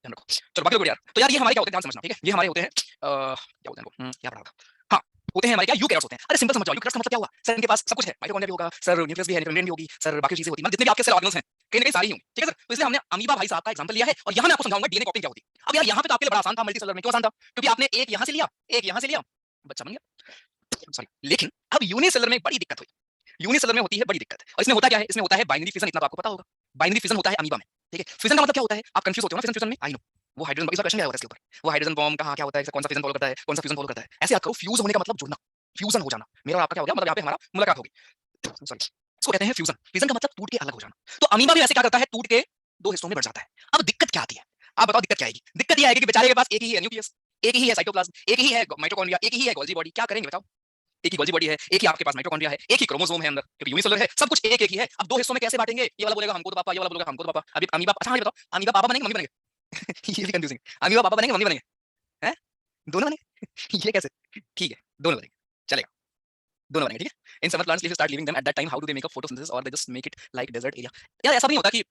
ध्यान रखो। चलो बाकी लोग यार, तो यार ये हमारे क्या होते हैं ध्यान समझना, ठीक है, ये हमारे होते हैं क्या बोलते हैं इनको, क्या पढ़ा था, हाँ, होते हैं हमारे क्या, यूकैरियोट्स होते हैं। अरे सिंपल समझ जाओ, यूकैरियोट्स का मतलब क्या हुआ सर, इनके पास सब कुछ है, माइटोकॉन्ड्रिया भी होगा सर, न्यूक्लियस भी है, न्यूक्लियस भी होगी सर, बाकी चीजें होती हैं, मतलब जितने भी आपके सेल ऑर्गेनल्स हैं कहीं ना कहीं सारी ही होंगी, ठीक है सर। तो इसलिए हमने अमीबा भाई साहब का एग्जांपल लिया है और यहाँ मैं आपको समझाऊंगा डीएनए कॉपिंग क्या होती है। अब यार यहाँ पे तो आपके लिए बड़ा आसान था मल्टी सेलुलर में, क्यों आसान था? क्योंकि आपने एक यहाँ से लिया, एक यहाँ से लिया, बच्चा बन गया, सॉरी। लेकिन अब यूनिसेलुलर में बड़ी दिक्कत हुई, यूनिसेलुलर में होती है बड़ी दिक्कत। और इसमें होता क्या है? इसमें होता है बाइनरी फिजन, इतना तो आपको पता होगा। बाइनरी फिजन होता है अमीबा में, ठीक है। फिजन का मतलब क्या होता है? आप कंफ्यूज होते हो ना फिजन फ्यूजन में, आई नो। वो हाइड्रोजन, इसका क्वेश्चन क्या होता है इसके ऊपर, वो हाइड्रोजन बॉम्ब कहाँ क्या होता है, कौन सा फिजन फॉलो करता है, कौन सा फ्यूजन फॉलो करता है। ऐसे याद करो, फ्यूज होने का मतलब जुड़ना, फ्यूजन हो जाना। मेरा और आपका क्या हो गया, मतलब यहाँ पे हमारा मुलाकात होगी, सॉरी। इसको कहते हैं फ्यूजन। फ्यूजन का मतलब टूट के अलग हो जाना। तो अमीबा भी वैसे क्या करता है, टूट के दो हिस्सों में बढ़ जाता है। अब दिक्कत क्या आती है? आप बताओ दिक्कत क्या आएगी? दिक्कत ये आएगी कि बेचारे के पास एक ही है न्यूक्लियस, एक ही है साइटोप्लाज्म, एक ही है माइटोकॉन्ड्रिया, एक ही है गोल्जी बॉडी। क्या करेंगे बताओ? एक ही गोल्जी बॉडी है, एक ही आपके पास माइटोकॉन्ड्रिया है, एक ही क्रोमोसोम है अंदर, क्योंकि यूनिसेलुलर है, सब कुछ एक एक ही है। अब दो हिस्सों में कैसे बांटेंगे? ये वाला बोलेगा हमको तो पापा, ये वाला बोलेगा हमको तो पापा। अभी अमीबा, अच्छा ये बताओ, अमीबा पापा बनेंगे मम्मी बनेंगे? ये भी कंफ्यूजिंग। अमीबा पापा बनेंगे मम्मी बनेंगे? हैं? दोनों बनेंगे? ये कैसे? ठीक है, दोनों बनेंगे, चलेगा, दोनों बनेंगे, ठीक है। In summer plants if you start living them at that time, how do they make a photosynthesis और they just make it like desert area? यार ऐसा नहीं होता कि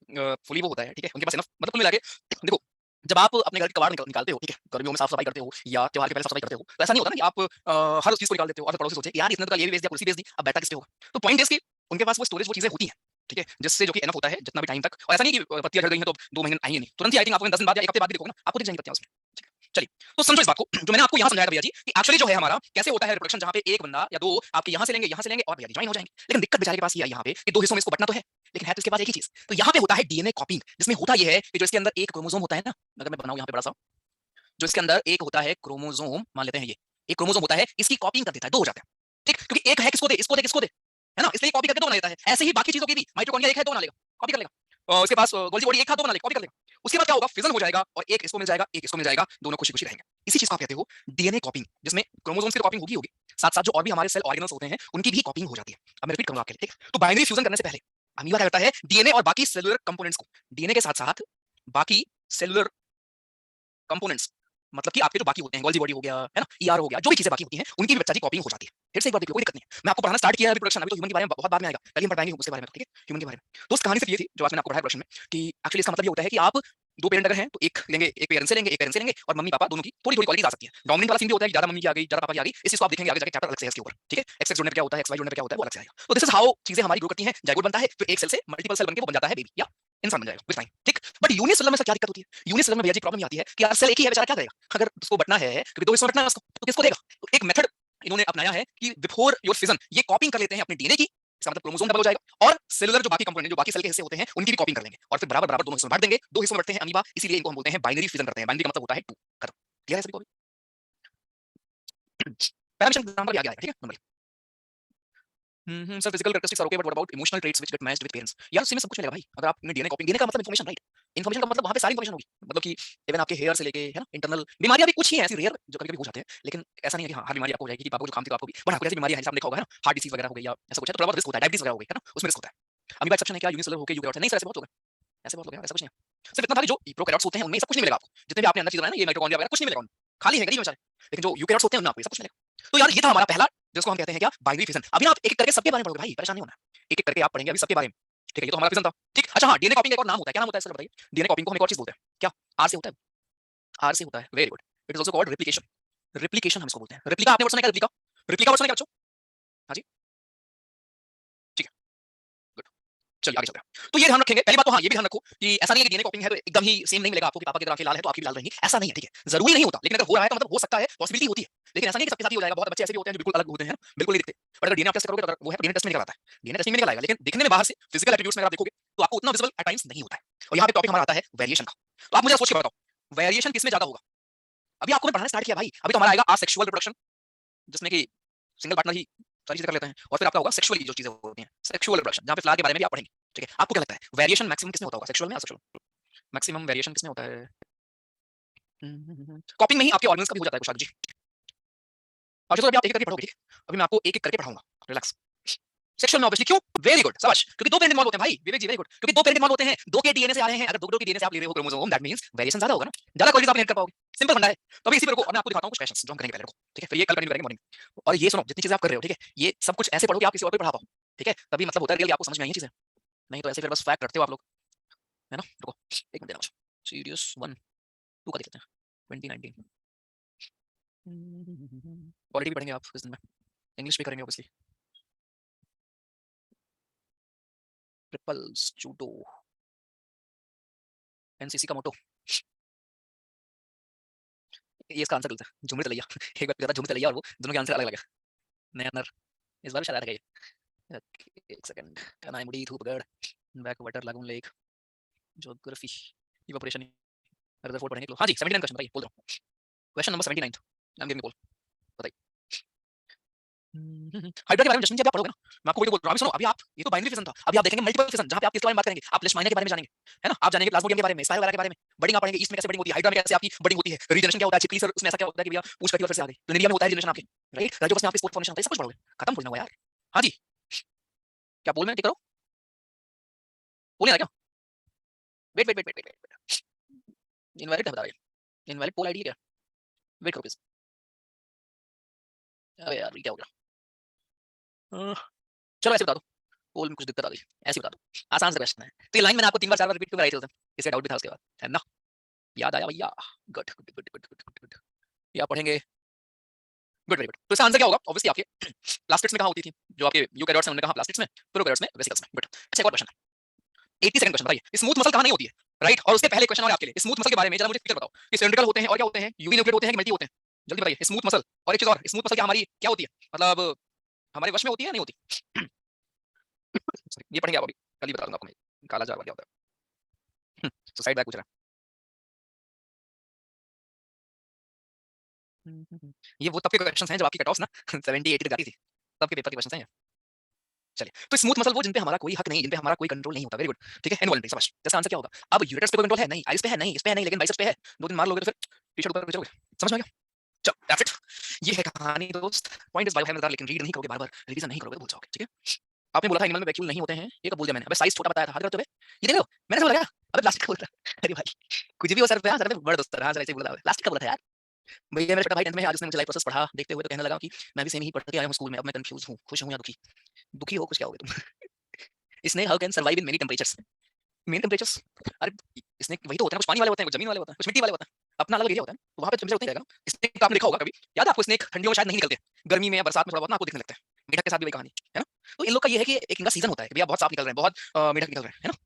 फुली वो होता है, ठीक है। उनके पास इनफ, मतलब कुल मिला के देखो, जब आप अपने घर के कबाड़ निकालते हो, ठीक है, गर्मियों में साफ सफाई करते हो या त्योहार के पहले साफ सफाई करते हो, तो ऐसा नहीं होता ना कि आप हर उस चीज को निकाल देते हो और फिर पड़ोसी सोचे यार इसने तो कल ये भी बेच दिया, कुर्सी बेच दी, अब बैठा किस पे होगा? तो पॉइंट इज कि उनके पास वो स्टोरेज, वो चीजें होती हैं, ठीक है, जिससे जो कि एनफ होता है जितना भी टाइम तक। और ऐसा नहीं कि पत्तियां झड़ गई हैं तो 2 महीने आई ही नहीं, तुरंत ही आई थिंक आपको 10 दिन बाद या 1 हफ्ते बाद भी देखोगे ना, आपको दिख जाएंगी पत्तियां उसमें, ठीक है। चलिए, तो समझो इस बात को जो मैंने आपको यहाँ समझाया था भैया जी, कि एक्चुअली जो है हमारा कैसे होता है रिप्रोडक्शन, जहाँ पे एक बंदा या दो आपके यहाँ से लेंगे और भैया जी ज्वाइन हो जाएंगे। लेकिन दिक्कत बेचारे के पास ये है यहाँ पे कि दो हिस्सों में इसको बटना तो है, लेकिन है तो इसके पास एक ही चीज। तो यहाँ पे होता है डीएनए कॉपिंग, जिसमें होता ये है कि जो इसके अंदर एक क्रोमोसोम होता है ना, अगर मैं बनाऊं यहाँ पे बड़ा सा, जो इसके अंदर एक होता है क्रोमोसोम, मान लेते हैं ये एक क्रोमोसोम होता है, इसकी कॉपिंग कर देता है, दो हो जाते हैं, ठीक। क्योंकि एक है किसको दे, इसको दे, किसको दे, है ना, इसलिए कॉपी करके दो बना लेता है। ऐसे ही बाकी चीजों की भी, माइटोकॉन्ड्रिया एक है, दो बना लेगा, कॉपी कर लेगा। उसके पास गोल्जी बॉडी एक था, दो बना लेगा, कॉपी कर लेगा। उसके बाद क्या होगा? फिजन हो जाएगा और एक इसको मिल जाएगा, एक इसको मिल जाएगा, दोनों खुशी खुशी रहेंगे। इसी चीज को आप कहते हो डीएनए कॉपिंग, जिसमें क्रोमोसोम्स की कॉपिंग होगी होगी, साथ साथ जो और भी हमारे सेल ऑर्गेनल्स होते हैं उनकी भी कॉपिंग हो जाती है। अब मैं रिपीट करूंगा आपके लिए, ठीक। तो बाइनरी फ्यूजन करने से पहले अमीबा क्या करता है? डीएनए और बाकी सेलुलर कंपोनेंट्स को, डीएनए के साथ साथ बाकी सेलुलर कंपोनेंट्स, मतलब कि आपके जो बाकी होते हैं, गोल्जी बॉडी हो गया, है ना, ईआर हो गया, जो भी चीजें बाकी होती हैं उनकी भी बच्चा जी कॉपिंग हो जाती है। फिर से एक बार देखिए, कोई दिक्कत नहीं है। मैं आपको पढ़ाना स्टार्ट किया है रिप्रोडक्शन, अभी तो ह्यूमन के बारे में बहुत बाद में आएगा, पहले हम पढ़ाएंगे उसके बारे में, ठीक है, ह्यूमन के बारे में। तो उस कहानी से ये थी जो आज मैंने आपको पढ़ाया प्रश्न में, कि एक्चुअली इसका मतलब ये होता है कि आप दो पेरेंट अगर हैं तो एक लेंगे, एक पेरेंट से लेंगे, एक पेरेंट से लेंगे, और मम्मी पापा दोनों की थोड़ी थोड़ी क्वालिटीज आ सकती है। डोमिनेंट वाला सीन भी होता है कि ज्यादा मम्मी की आ गई, ज्यादा पापा की आ गई। इस चीज को आप देखेंगे आगे जाके चैप्टर अलग से है इसके ऊपर, ठीक है। एक्स एक्स जोड़ने पे क्या होता है, एक्स वाई जोड़ने पे क्या होता है, वो अलग से आएगा। तो दिस इज हाउ चीजें हमारी ग्रो करती हैं, जाइगोट बनता है, फिर एक सेल से मल्टीपल सेल बनके वो बन जाता है बेबी या इंसान बन जाएगा विद टाइम, ठीक। बट यूनिसेलुलर में सर क्या दिक्कत होती है? यूनिसेलुलर में भैया जी प्रॉब्लम ये आती है कि यार सेल एक ही है, बेचारा क्या करेगा? अगर उसको बटना है, क्योंकि दो हिस्सों में बटना है उसको, तो किसको देगा? तो एक मेथड इन्होंने अपनाया है कि बिफोर योर फिजन ये कॉपिंग कर लेते हैं अपने डीएनए की, इसका मतलब क्रोमोसोम डबल हो जाएगा, और सेलुलर जो बाकी कंपोनेंट, जो बाकी सेल के हिस्से होते हैं उनकी भी कॉपिंग कर लेंगे, और फिर बराबर बराबर दोनों हिस्सों में बांट देंगे। दो हिस्सों में बढ़ते हैं अमीबा, इसीलिए इनको हम बोलते हैं बाइनरी फिजन करते हैं। बाइनरी का मतलब होता है टू, खत्म। क्लियर है सभी को? पैरामीटर एग्जांपल भी आ गया है, ठीक है। Sir physical characteristics are okay, but what about emotional traits which get matched with parents? यार उसमें सब कुछ मिलेगा भाई, अगर आपने डीएनए कॉपिंग, डीएनए का मतलब इंफॉर्मेशन, राइट। इंफॉर्मेशन का मतलब वहां पे सारी इंफॉर्मेशन होगी, मतलब कि इवन आपके हेयर से लेके, है ना, इंटरनल बीमारियां भी कुछ ही हैं ऐसी रेयर जो कभी कभी हो जाते हैं, लेकिन ऐसा नहीं है कि हाँ हर बीमारी आपको हो जाएगी, कि आपको जो काम थी तो आपको भी, बट आपको ऐसी बीमारी है जैसे आपने देखा होगा, है ना, हार्ट डिसीज वगैरह हो गई या ऐसा कुछ है, तो थोड़ा बहुत रिस्क होता है, डायबिटीज वगैरह हो गई, है ना, उसमें रिस्क होता है। अमीबा एक्सेप्शन है क्या? यूनिसेलुलर होके यूकैरियोट है? नहीं सर, ऐसे बहुत लोग हैं, ऐसे बहुत लोग हैं, ऐसा कुछ नहीं है। सिर्फ इतना था कि जो प्रोकैरियोट्स होते हैं उनमें सब कुछ नहीं मिलेगा आपको, जितने भी आपने अंदर चीज बनाए ना, ये माइटोकॉन्ड्रिया वगैरह कुछ नहीं मिलेगा उनमें, खाली है गरीब बेचारे। लेकिन जो यूकैरियोट्स होते हैं उनमें आपको ये सब कुछ मिलेगा। तो यार ये था हमारा पहला, जिसको हम कहते हैं क्या, बाइनरी फिजन। अभी आप एक एक करके सबके बारे में पढ़ोगे भाई, परेशान नहीं होना, एक एक करके आप पढ़ेंगे अभी सबके बारे में, ठीक है। ये तो हमारा फिजन था, ठीक। अच्छा हाँ, डीएनए कॉपिंग का एक और नाम होता है, क्या नाम होता है सर बताइए? डीएनए कॉपिंग को हम एक और चीज बोलते हैं, क्या? आर से होता है, आर से होता है, very good. It is also called replication, replication हम इसको बोलते हैं। रेप्लिका आपने वर्ड सुना है क्या? रेप्लिका, रेप्लिका वर्ड सुना है क्या बच्चों? हाँ जी, ठीक है, गुड। चलिए आगे चलते हैं। तो ये ध्यान रखेंगे, पहली बात तो हाँ ये भी ध्यान रखो कि ऐसा नहीं है कि डीएनए कॉपिंग है तो एकदम ही सेम नहीं मिलेगा आपको, कि पापा की तरह आंखें लाल है तो आपकी भी लाल रहेंगी, ऐसा नहीं है, ठीक है। जरूरी नहीं होता, लेकिन अगर हो रहा है तो मतलब हो सकता है, पॉसिबिलिटी होती है, लेकिन ऐसा नहीं है कि सबके साथ ही हो जाएगा। बहुत बच्चे ऐसे भी होते हैं जो बिल्कुल अलग होते हैं, बिल्कुल नहीं दिखते, बट अगर डीएनए टेस्ट करोगे तो अगर वो है, डीएनए टेस्ट में निकल आता है, डीएनए टेस्टिंग में निकल आएगा, लेकिन दिखने में बाहर से फिजिकल एट्रीब्यूट्स में अगर आप देखोगे तो आपको उतना विजिबल एट टाइम्स नहीं होता है। और यहाँ पे टॉपिक हमारा आता है वेरिएशन का। तो आप मुझे सोच के बताओ वेरिएशन किसमें ज्यादा होगा? अभी आपको मैं पढ़ाना स्टार्ट किया भाई, अभी तो हमारा आएगा आसेक्सुअल रिप्रोडक्शन, जिसमें कि सिंगल पार्टनर ही सारी चीजें कर लेते हैं, और फिर आपका होगा सेक्सुअली जो चीजें होती हैं, सेक्सुअल रिप्रोडक्शन, जहां पे फ्लावर के बारे में भी आप पढ़ेंगे, ठीक है। आपको क्या लगता है वेरिएशन मैक्सिमम किसमें होता होगा, सेक्सुअल में या सेक्सुअल? मैक्सिमम वेरिएशन किसमें होता है? कॉपिंग में ही आपके ऑर्गन्स का भी हो जाता है कुछ जी। और चलो अभी आप एक एक करके पढ़ोगे, ठीक है। अभी मैं आपको एक एक करके पढ़ाऊंगा, रिलैक्स। सेक्सुअल में ऑब्वियसली क्यों? वेरी गुड, शाबाश, क्योंकि दो पेरेंट इन्वॉल्व होते हैं भाई, विवेक जी वेरी गुड, क्योंकि दो पेरेंट इन्वॉल्व होते हैं, दो के डीएनए से आ रहे हैं। अगर दो के डीएनए से आप ले रहे हो क्रोमोसोम, दैट मींस वेरिएशन ज्यादा होगा ना, ज्यादा क्वालिटीज आप इनहेरिट कर पाओगे, सिंपल फंडा है। तो अभी इसी पे रुको और मैं आपको दिखाता हूं कुछ क्वेश्चंस जो हम करेंगे पहले, रुको, ठीक है। फिर ये कल कंटिन्यू करेंगे मॉर्निंग। और ये सुनो, जितनी चीजें आप कर रहे हो, ठीक है, ये सब कुछ ऐसे पढ़ो कि आप किसी और को पढ़ा पाओ, ठीक है, तभी मतलब होता है रियल, आपको समझ में आई चीजें, नहीं तो ऐसे फिर बस फैक्ट रखते हो आप लोग, है ना। रुको एक मिनट देना मुझे, सीरियस 1 2 का देख लेते हैं, 2019 पॉलिटी भी पढ़ेंगे आप इस दिन में, इंग्लिश भी करेंगे ऑब्वियसली, ट्रिपल्स जूडो एनसीसी का मोटो, ये इसका आंसर गलत है, झुमरी तलैया। एक बार पूछा था झुमरी तलैया और वो दोनों के आंसर अलग अलग है। नैनर, इस बार शायद आ गया ये। एक सेकंड, कनाई मुड़ी थूपगढ़, back water lagoon lake, geography, evaporation, Rutherford पढ़ेंगे। हाँ जी 79 क्वेश्चन बताइए, बोल रहा हूँ। Question number 79, I am giving poll, बताइए। हाइड्रा के बारे में जस्टिन जी अभी आप पढ़ोगे ना, मैं आपको वही बोल रहा हूं। अभी सुनो, अभी आप, ये तो बाइनरी फिजन था, अभी आप देखेंगे मल्टीपल फिजन, जहां पे आप किसके बारे में बात करेंगे, आप लेशमाइनर के बारे में जानेंगे, है ना, आप जानेंगे प्लाज्मोडियम के बारे में, स्पाइरो वगैरह के बारे में, बडिंग आप पढ़ेंगे, ईस्ट में कैसे बडिंग होती है, हाइड्रा में कैसे आपकी बडिंग होती है, रीजनरेशन क्या होता है, चिपली सर उसमें ऐसा क्या होता है कि भैया पूछ कटी फिर से आ गई, प्लूमेरिया में होता है रीजनरेशन आपके, राइट, राइजोपस में आपके स्पोर फॉर्मेशन होता है, सब कुछ पढ़ोगे, खत्म थोड़ी ना हुआ यार। हां जी, क्या पोल में टिक करो, पोल नहीं आ क्या, wait wait wait wait wait, invalid बता रहे हैं, इनवैलिड पोल आईडी क्या, वेट करो प्लीज। अबे यार ये क्या हो गया, चलो ऐसे बता दो, पोल में कुछ दिक्कत आ गई, ऐसे बता दो, आसान सा क्वेश्चन है, तो ये लाइन मैंने आपको 3 बार 4 बार रिपीट क्यों कराई थी उस दिन, इससे डाउट भी था उसके बाद, है ना, याद आया भैया, good good good good good good, ये आप पढ़ेंगे, गुड वेरी गुड। तो इसका आंसर क्या होगा, ऑब्वियसली आपके प्लास्टिक्स में कहां होती थी, जो आपके यूकैरियोट्स हैं उन्होंने कहा प्लास्टिक्स में, प्रोकैरियोट्स में वेसिकल्स में, गुड। अच्छा एक और क्वेश्चन है, 82nd क्वेश्चन बताइए, स्मूथ मसल कहां नहीं होती है, राइट, और उसके पहले क्वेश्चन और आपके लिए, स्मूथ मसल के बारे में जरा मुझे फीचर बताओ, कि सिलिंड्रिकल होते हैं और क्या होते हैं, यूवी न्यूक्लियर होते हैं कि मल्टी होते हैं, जल्दी बताइए, स्मूथ मसल, और एक चीज और, स्मूथ मसल क्या हमारी क्या होती है, मतलब हमारे वश में होती है या नहीं होती, ये पढ़ेंगे आप अभी, कल ही बता दूंगा आपको मैं, काला जावा क्या होता है, सुसाइड बैग पूछ रहा है। ये वो तब के क्वेश्चंस हैं जब आपकी कट ऑफ ना 70 80 तक जाती थी, तब के पेपर के क्वेश्चंस हैं ये। चलिए, तो स्मूथ मसल वो जिन पे हमारा कोई हक नहीं, जिन पे हमारा कोई कंट्रोल नहीं होता, वेरी गुड, ठीक है, इनवॉलंटरी शाबाश। इसका आंसर क्या होगा, अब यूरेटस पे कोई कंट्रोल है नहीं, आइस पे है नहीं, इस पे है नहीं, लेकिन बाइसेप्स पे है, 2 दिन मार लोगे तो फिर टी-शर्ट ऊपर नीचे हो गया, समझ में आ गया, चलो दैट्स इट, ये है कहानी दोस्त, पॉइंट इज बायोकेमिकल, लेकिन रीड नहीं करोगे बार-बार, रिवीजन नहीं करोगे तो भूल जाओगे, ठीक है। आपने बोला था एनिमल में वैक्यूल नहीं होते हैं, ये कब बोल दिया मैंने, अबे साइज छोटा बताया था, हाथ करते हुए, ये देख लो मैंने बोला क्या, अबे प्लास्टिक का बोल रहा, अरे भाई कुछ भी हो सर पे, हाँ सर पे बड़ दोस्त, हाँ सर ऐसे ही बोला था, प्लास्टिक का बोला था यार। भैया मेरा छोटा भाई 10th में आज उसने मुझे लाइफ प्रोसेस पढ़ा देखते हुए तो कहने लगा कि मैं भी सेम ही पढ़ के आया हूँ स्कूल में, अब मैं कंफ्यूज हूँ, खुश हूँ या दुखी, दुखी हो खुश क्या होगे तुम। इसने how can survive in many temperatures, main temperatures, अरे इसने वही तो होते हैं, कुछ पानी वाले होते हैं, कुछ जमीन वाले होते हैं, कुछ मिट्टी वाले होते हैं, अपना अलग एरिया होता है ना, तो वहां पे टेंपरेचर उतना ही रहेगा ना। स्नेक आपने देखा होगा कभी, याद है आपको स्नेक ठंडियों में शायद नहीं निकलते, गर्मी में या बरसात में थोड़ा बहुत ना आपको दिखने लगता है, मेढक के साथ भी वही कहानी है ना। तो इन लोग का ये है कि एक इनका सीजन होता है कि भैया बहुत सांप निकल रहे हैं, बहुत मेढक निकल रहे हैं, है ना,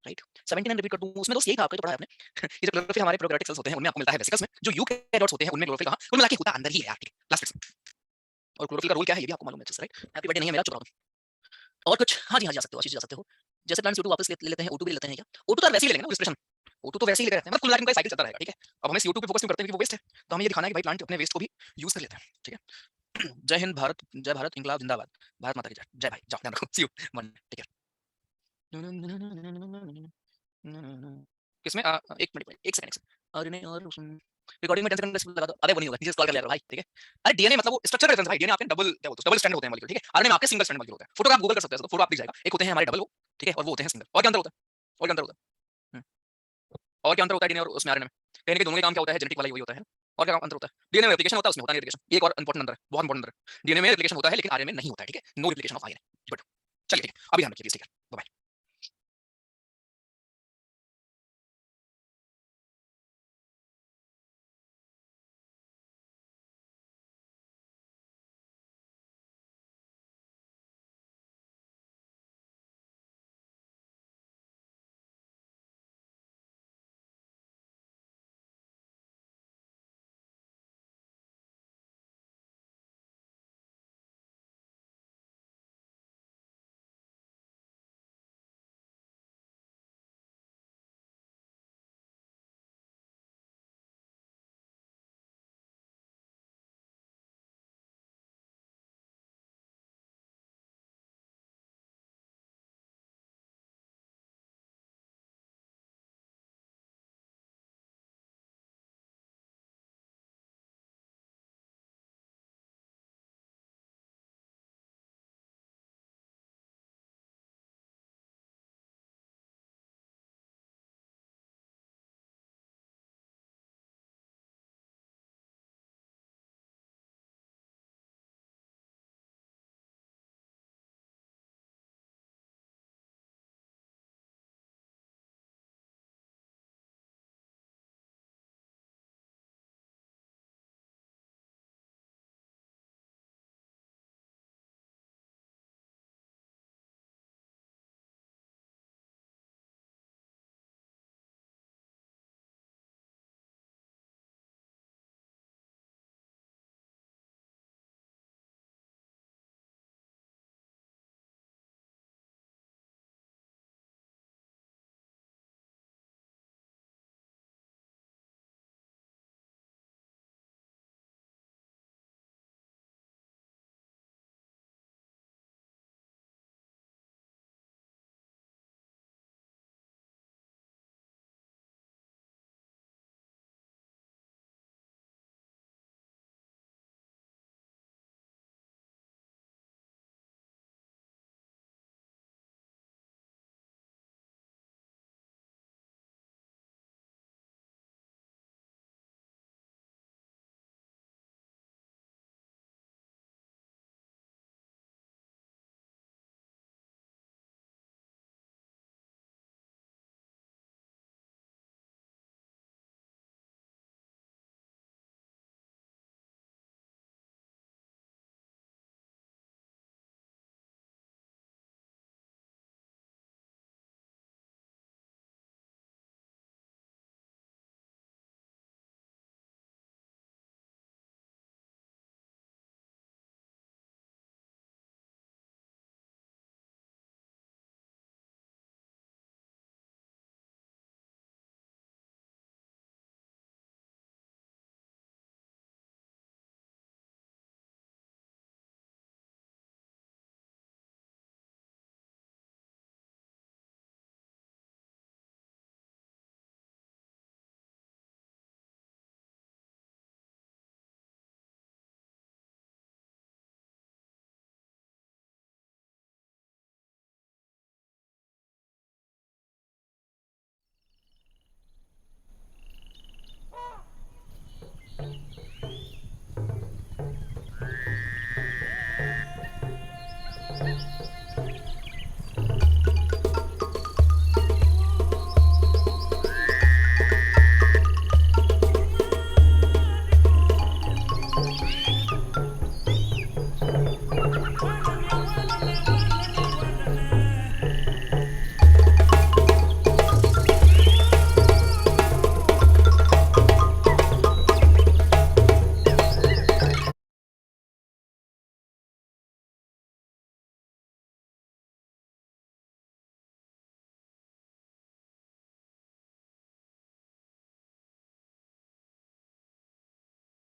राइट। 79 रिपीट कर दूं, उसमें दोस्त यही था आपका जो पढ़ा है आपने, ये जो क्लोरोफिल हमारे प्रोकैरियोटिक सेल्स होते हैं उनमें आपको मिलता है वेसिकल्स में, जो यूकैरियोट्स होते हैं उनमें क्लोरोफिल कहां, कुल मिला के होता अंदर ही है यार, ठीक है, प्लास्टिक्स में। और क्लोरोफिल का रोल क्या है ये भी आपको मालूम है, राइट। हैप्पी बर्थडे नहीं है मेरा, चुप रहो। और कुछ, हाँ जी हाँ, जा सकते हो, अच्छी जा सकते हो, जैसे प्लांट्स CO2 वापस ले लेते हैं, O2 भी लेते हैं क्या, O2 तो वैसे ही लेंगे ना रिस्पिरेशन, O2 तो वैसे ही लेते रहते हैं, मतलब कुल मिलाकर इनका साइकिल चलता रहेगा, ठीक है। अब हमें CO2 पे फोकस क्यों करते हैं, क्योंकि वो वेस्ट है, तो हमें ये दिखाना है कि भाई प्लांट अपने वेस्ट को भी यूज कर लेते हैं, ठीक है। जय हिंद भारत, जय भारत, इंकलाब जिंदाबाद, भारत माता की जय, जय भाई, जाओ ध्यान रखो, सी यू मन, ठीक है। किसमें एक मिनट, एक सेकंड, और नहीं, और रिकॉर्डिंग में 10 सेकंड लगा दो, अरे वो नहीं होगा, नीचे स्क्रॉल कर लिया करो भाई, ठीक है। अरे डीएनए मतलब वो स्ट्रक्चर रेफरेंस भाई, डीएनए आपके डबल क्या बोलते हैं, डबल स्ट्रैंड होते हैं मॉलिक्यूल, ठीक है। आरएनए में आपके सिंगल स्ट्रैंड मॉलिक्यूल होता है, फोटो आप गूगल कर सकते हैं, तो फोटो आप दिख जाएगा, एक होते हैं हमारे डबल वो, ठीक है, और वो होते हैं सिंगल, और क्या अंतर होता है, और क्या अंतर होता है, और क्या अंतर होता है डीएनए और उसमें आरएनए में, कहने के दोनों का काम क्या होता है, जेनेटिक वाला ही वही होता है, और क्या अंतर होता है, डीएनए में रेप्लिकेशन होता है, उसमें होता है रेप्लिकेशन, ये एक और इंपॉर्टेंट अंतर है, बहुत इंपॉर्टेंट अंतर है, डीएनए में रेप्लिकेशन होता है लेकिन आरएनए में नहीं होता है, ठीक है, no replication of RNA, good, चलिए ठीक है, अभी ध्यान रखिए, ठीक है, बाय।